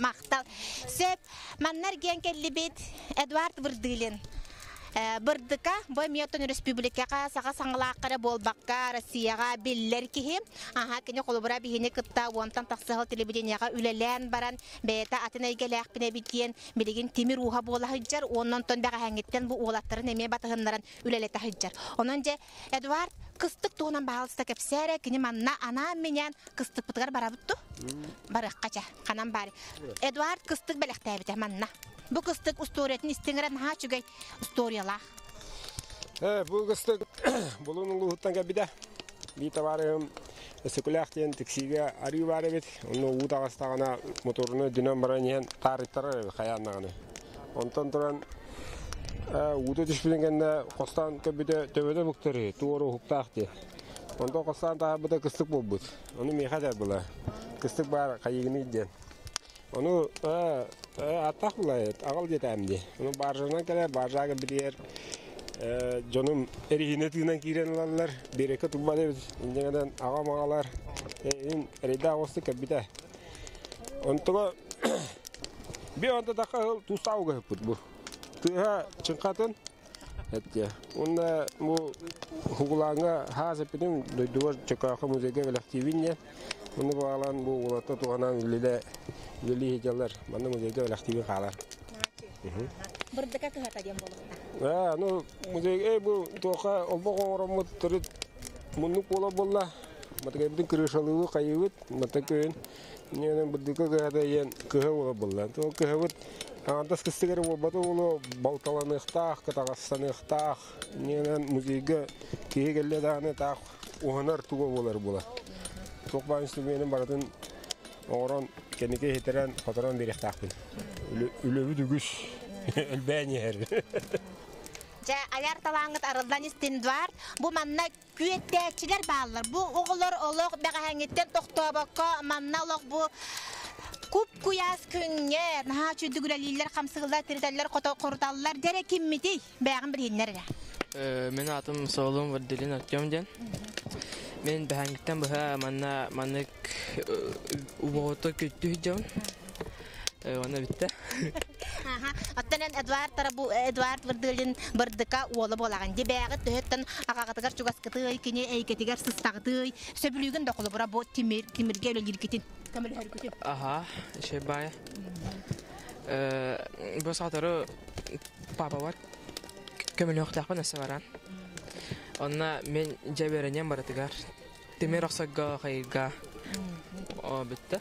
Maqtal. Sep manlar genkelli bit Edward Vırdılin. Bırdıka boy Miyoton Respublikaga sağa sаңлааққара болбаққа Россияға биллер кихи. Кені қолыбыра бихіне кытта онтан тақсығыл телевиденияға үлелен баран бәйті атын әйгеләқ біне біткен білеген темір уға бола хыджар. Оннан тон бәға әңгеттен бұл олаттарын әме батығынларын үлелеті хыджар. Онан же Эдуард кыстық туғынан бағалысты кәпсәрі кені манна ана менен кыстық бұтығар бара бұтты. Барыққача қанан бары. Эдуард кыстық бәліқті әбіті манна. Bu kıstık ustoriyatın istingiren ha çügey ustoriyalar. Bu kıstık bulunun luhuttan kabida. Bir tavarım sıkılakten tiksiga arı var evet. Onu udağastağına motorunu dünen baranyen tarihtarı kayanağını. Ondan duran uda düşbülengende kostan kabida tövede muktari tuğru huktaqti. Ondan kostan daha bu da kıstık bulbut. Onu meyhadar bula. Kıstık var kayığını idden. Onu atak bulayet, ağal yetemdi. Onu barjana kadar barjaga birer canım erihine tığından kiren alanlar, bereket ubadır. İnceden ağam ağalar, erida ağustuk kabita. Ontuğa bir anda takal tusav gaput bu. Tuha çınkatın, etya. Onda bu hukuklarına hasepinin duyduğu çakakı müzege velaktivinye. Onu bağlan bu ulata tuğanan ilide Geli hejalar, mana muzega aktif kalar. Berdeka ke hata jam bolong. No muzega bu toka obok orang terus munuk bola. Mata kayak kerusalu kayut, mata kayak ni orang berdeka ke hata yang kehawa bola. To kehawat atas kestigar batu bolo bautalan ikhtar, katagastan ikhtar. Ni orang muzega kehigel dah tak uhanar tuga bola. Tokban istimenin baratın oran kendike hitiren fotoğraf beriktakın. Ülövü dügüş. Elbeni her. Ja ayar talangıt arıldan istin var. Bu manna küettekçiler bağlılar. Bu oğullar oluq bəğəhəngitten toxtabaqqa manna oluq bu kup kuyas künge. Naha çüdügüləliylər, qamsıqlar, tiriteller, qortallar. Dere kimmiti? Bəğən bir hinlərlə. Men adım Soğulun Vırdılin Akçamcan. Men behangitten baha mannak uboto kötü hicam. Ona bitti. Attanen Edward Vırdılin bırdıka oğlu bolağın. Debəğit töhütten ağağıtıgar çugaskıtıy, kine eyketigar sыстağıtıy. Söbülügün de kolu bura bu timirge öyle girgitin. Kamil hərgütü. Aha, şey baya. Bu saatları baba var. Kömül yoxtaqı nəsə varan. Ona men cəbərəniyəm baratıgar. Demir axsaqqa, xayırqa. O bitti.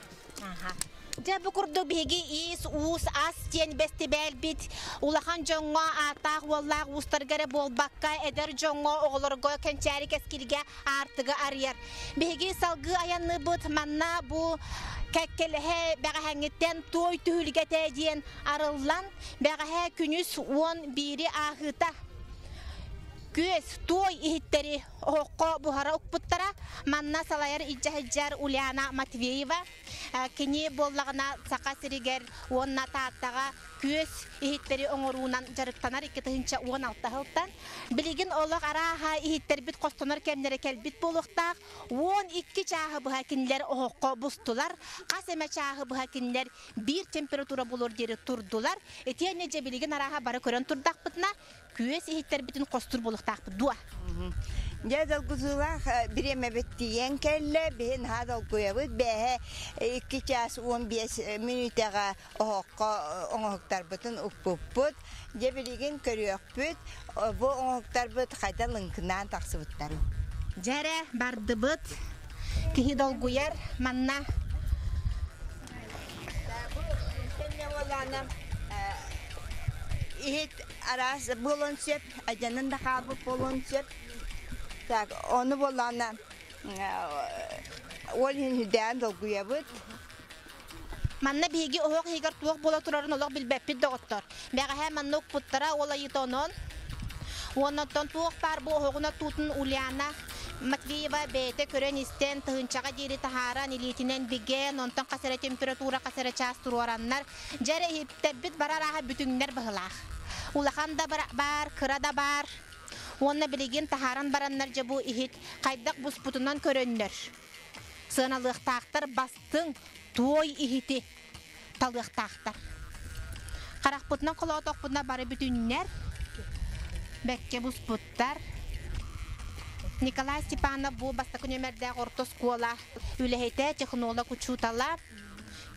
Жабы курду биги ис ус ас тен бестибел бит улахан жоңго атак wallag устаргара болбакка эдер жоңго оголорго кенчари кескилге артыгы арьер биги салгы аянны бут манна бу кеккеле бага хангеттен той түлге теден арыллан бага күнүс 11 ахыта Күс той иттери окко бухара укпуттара манна салайар иджахджар Ульяна Матвеева кини боллагына сака сиригер онна тааттага күс иттери оңорунан жарыктанар 2-16 хылтан билигин олог араха иттер бит костонор кемнере келбит болуктак 12 чагы буга кинлер окко бустулар касеме чагы буга кинлер бир температура болор дери турдулар этене же билигин араха бары көрөн турдакпытна Күес иттер битин костур болуктак дуа. Жадал кузулах биреме беттиен келле бен хадал куябыт бе 2 час 15 минутага окко оңоктар бутун укпуппут жебилиген көрөкпүт бу оңоктар бут кайдалынкынан таксыбыттар. Жаре бардыбыт кихи долгуяр манна İhit arası bulunsep, ajanın da kabı bulunsep. Tak, onu bulana olhin hüden dolguyabıt. Manna bigi oğuk higar tuğuk bola turarın olaq bilbeppi doktor. Bega hemen nok puttara olayı tonon. Ondan tuğuk par bu oğuna tutun Ulyana Matveyeva bete kören isten tığınçağa diri tahara nilitinen bigen ondan kasere temperatura kasere çastır oranlar. Jere hiptebbit bararaha bütünler bahılaq. Ulahan da bar, kıra da bar. Onna biligin taharan baranlar jabu ihit kaydak busputundan körönler. Sığınalıq tağtar bastın toy ihiti talıq tağtar. Qaraqputnan qolotoqputna bari bütünler. Bekke busputtar. Nikolay Stepanov bu bastakun ömerde orta skola ülehete texnolog uçutala.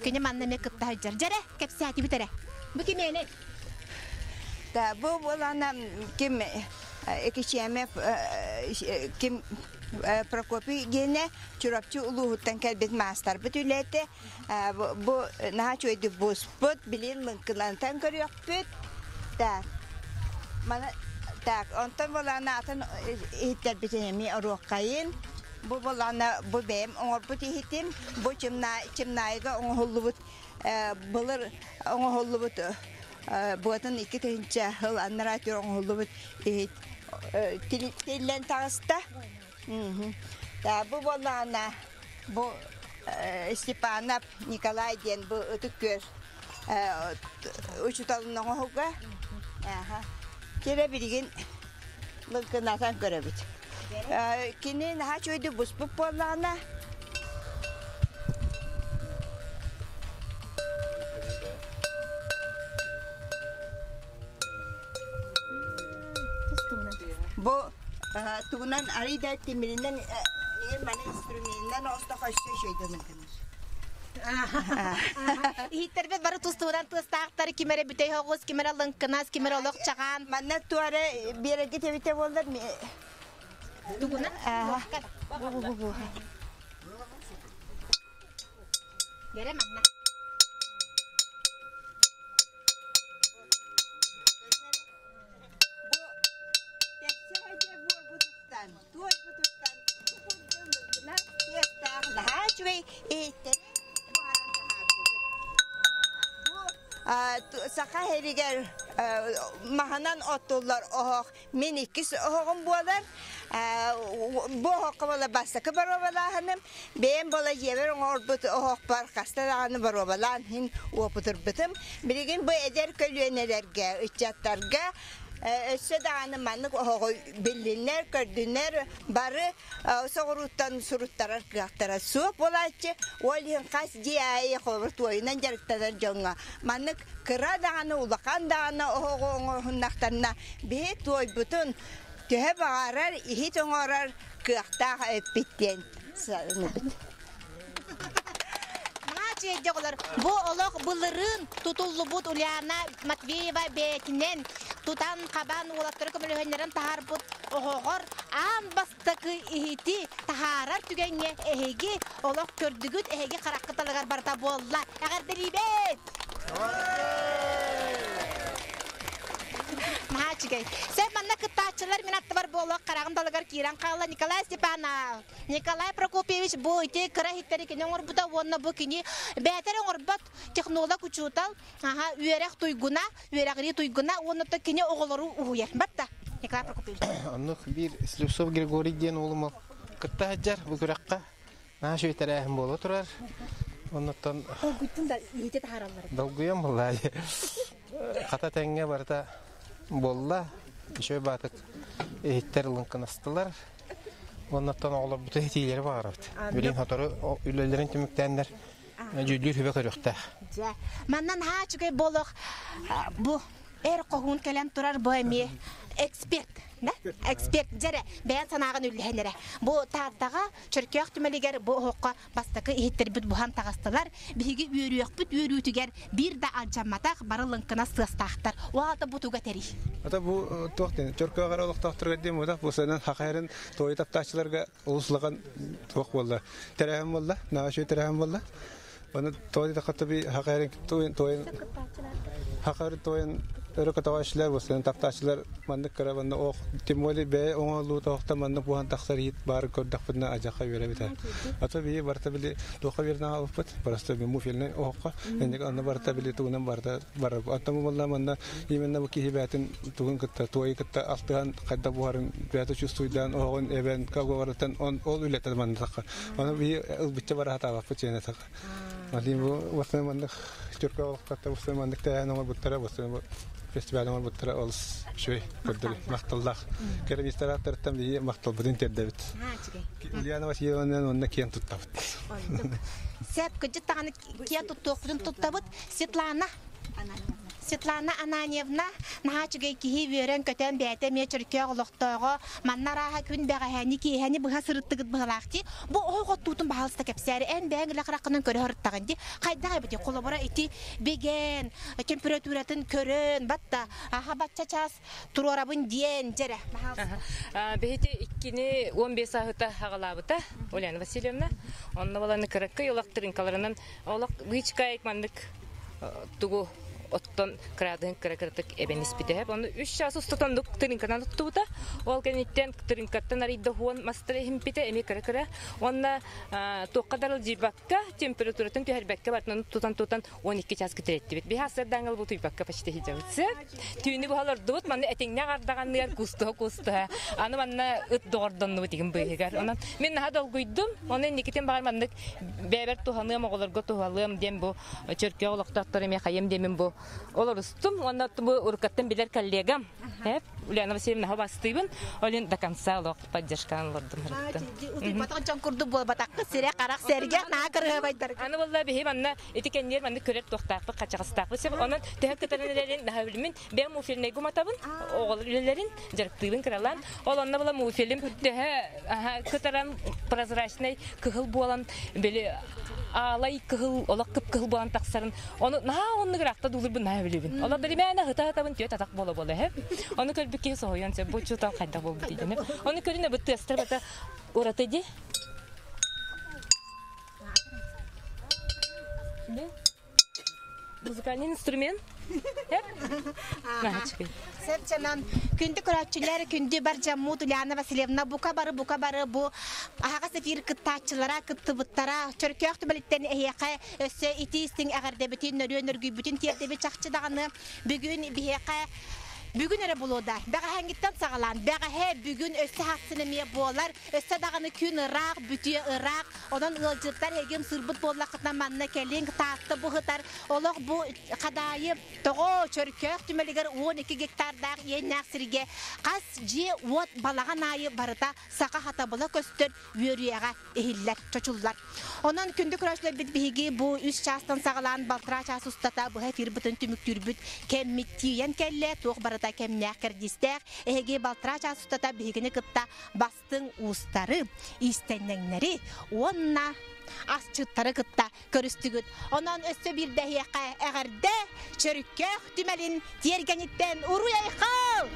Kene manna me kıtta hajar. Jere kepsati bitere. Bu kimene? Da bu olana kim ekişeme kim Prokopi gene çorapçı uluhuttan kelbet master bütülete bu naha çoydu busput bilinlınkılantan görüyor püt da mana tak ondan olana atan ihtiyaç bitemi arokayın bu olana bu benim onurput ihtim bu çimnayga onhullut bulur onhullut buatan iki terince hıl anlaratıyor onhullut tillen tağısta da bu olana bu Stepanov Nikolay diyen bu ötükür uçutalının oğuga kere bilginlınkınatan görebit. Kini naha çoydu buspuk bolana. Bu tuğunan arida timirinden mana instrumentinden osta kaçtı şeyden mıkınız. İhitterbet barı tustuğundan tustağıtları kimere bütey hoğuz, kimerelınkınaz, kimere oluk çağan. Manna tuara bir yere gitebite olur mu? Tuğunan? Bu. Yere manna. Saka heriger mahanan otullar oğuk min ikis oğum bolar bu oğuk bola basta kabarobala hanım benim bola yever orbut oğuk par kastalarını barobalan hin oputur bitim bilgin bu eder kölünelerge ıçatlarga Södağını manlık oğu bilinler, gördüler, barı soğuruttan suruttarar kıyaktara su bolayçı, olihin kas diyayı kovurt oyunan jarıktadan jonga. Manlık kıra dağını, ulakan dağını oğu hunnaktanına bir toy bütün tühe bağırar, ihit oğurar kıyakta bitten. Bu olaq bılırın tutullu bud Ulyana Matveyeva betinden tutan kaban olattırı kömülühenlerin taharbut oğor an bastakı ihiti taharar tügenge ehegi olaq kördügüt ehegi karakıtalıgar barda bolla eğer delibet Naçıgay. Sen bana kıtaçılar minatı var boğulaq karağın dalıgar kiran kağla Nikolay Stepanov. Nikolay Prokopyevich bu iti kıra hitleri kini oğur bu da onunla bu kini beter oğur bat teknolog uçutal üyerek tuyguna onu da kini oğulları uyar. Batta Nikolay Prokopyevich. Anlık bir Slipsov Grigori diyen oğlum kıtaçlar bu kırakka. Naşı biterahim bolu turar. Ondan Gutun da ihite taharalları. Dalgıyam vallahi. Kata tenge barda bolla. Şöyle batık ehitler ılınkın astılar. Ondan oğlar bu tehtileri var. Bilin hatırı ülelerin tümüktenler. Cüllür hübe kırıkta. Mandan ha çünkü boluk bu kohun kelen turar bu emi ekspert. Ekspert jere ben sanağın ülhenlere. Bu tartaga Türkiye tümeliger bu hoqqa bastakı ihittir büt buhan tagastılar. Bigi üyürüyük büt üyürütüger bir de acamatak barılınkına sığıstaqtar. O alta butuga teri. Ata bu toqten Türkiye qaralıq taqtırga dem oda bu senen haqayrin toy taptaçılarga uluslagan toq bolla. Terahim bolla, naşö terahim bolla. Onu toy taqatı bir haqayrin toyun haqayrin toyun Örükatavaşlar bu senen taptaçılar mandık karavanda o timoli be oğlu toqta mandık buhan taqsar yit bar gördük buna ajaqa yere biter. Ata bir barta bile toqa verna alıp barasta bir mufilne oqa endik anna barta bile tuğundan barta bar atamı valla manda yemenna bu kihibatin tuğun kıtta toy kıtta altıhan kadda buharın biyatı çustuydan oğun even kavgavaratan on ol ületer mandık. Onu bir bitçe var hata bak çene tak. Ali bu vasna mandık Türkiye olarak bu sene mandık da normal buttara bu sene festival normal buttara olsun şöyle gördüm maktallah kerem istaratlardan bir maktal budin terdebit. İlyana vasiyondan onunla kiyan tuttabt. Set kıcı tane kiyan tuttuğun tuttabıt Svetlana Ananyevna naçıgay kihi veren köten beyte me Türkiye olaqtağı mannaraha gün bəğəni ki hani bu hasırıttıgıt bağlaqti bu oğut tutun bahalsta kepseri en bəğlə qıraqının körü hırttağındı qaydağa biti kolabora iti begen temperaturatın körün batta aha batçaças turorabın diyen jere behete ikkini 15 saata hağalabıta Olyana Vasilyevna onna balanı kıraqqa yolaqtırınkalarından olaq gıçkayık mandık tugu ottan kradın krakırtık ebenis bite hep onu 3 şahsı tutandık trinkadan tuttu da ol kenitten trinkattan arida huan master him bite emi krakıra onna toqadar jibakka temperaturatın tüherbekka batnan tutan 12 ças kitretti bit bir hasar dangal bu tüybakka paşte hicavıtsa tüyünü bu halar dut manne etinne qardagan yer kusta anı manna ıt doğardan bu digin beygar ondan men hadal guydum onun nikiten bağır mandık beber tuhanım oğlar gotuhalım dem bu Türkiye olaqtaqtarım ya qayım demin bu Olur ustum, onda bu urkattan bilir kollegam. Hep Ulyana Vasilyevna hava bastıyım. Olin da kansalıq поддержканы olurdum. Uti batak çankurdu bu batak sire qarak serge na kırığa baytar. Ana vallahi bir manna etikenler manna körep toxtaqı qaçaqstaqı sep onun tehakkatarınların daha bilmin ben mu filmne gumatabın oğulların jarıqtığın kralan olanda bula mu film daha kataran prozrачный kıhıl bolan böyle alay kıhıl olaq kıp bolan taqsarın onu onu qıraqta dulur bu na bilibin ola biri mena hata-hatabın tüy tatak bola hep onu kölbükki soğuyan se bu çutan qayda boldu diyene onu körüne bu tester bata orata di ne muzikальный инструмент hep naçık Sevçanan kündü kuratçılar kündü barcamut Ulyana Vasilyevna bu kabarı bu ağa sefir kıtaçılara kıtıbıttara Türkiye tümelitten ehiyaqe össe iti istin ağırda bütün nörgü bütün tiyerde çaqçı dağını bugün bihiyaqe Bugün ere buluda. Baga hangitten sağlan. Baga he bugün össe haksını miye boğalar. Össe dağını kün Irak, bütüye Irak. Ondan ılcıtlar hegem sırbıt boğlaqıtdan manna kelin. Tahtı bu hıtar. Olaq bu kadayı toğu çörkök tümeliger 12 gektar dağ yenak sirge. Qas je ot balağın ayı barıda saqa hata bola köstür yürüyeğe ehiller, çoçullar. Ondan kündü kuraşlar bitbihigi bu üst çastan sağlan baltıra ças ustata bu hefir bütün tümük türbüt kemmit tiyen kelle tuğ barıda устата кемнәк кирдистәк, эге балтыра часустата бигене кытта бастың устары, истеннәңнәре, онна асчыттары кытта көрүстүгүт. Онан өссө бир дәһиәкә әгәрдә чөркәк түмәлин тергәниттән уруяйхал.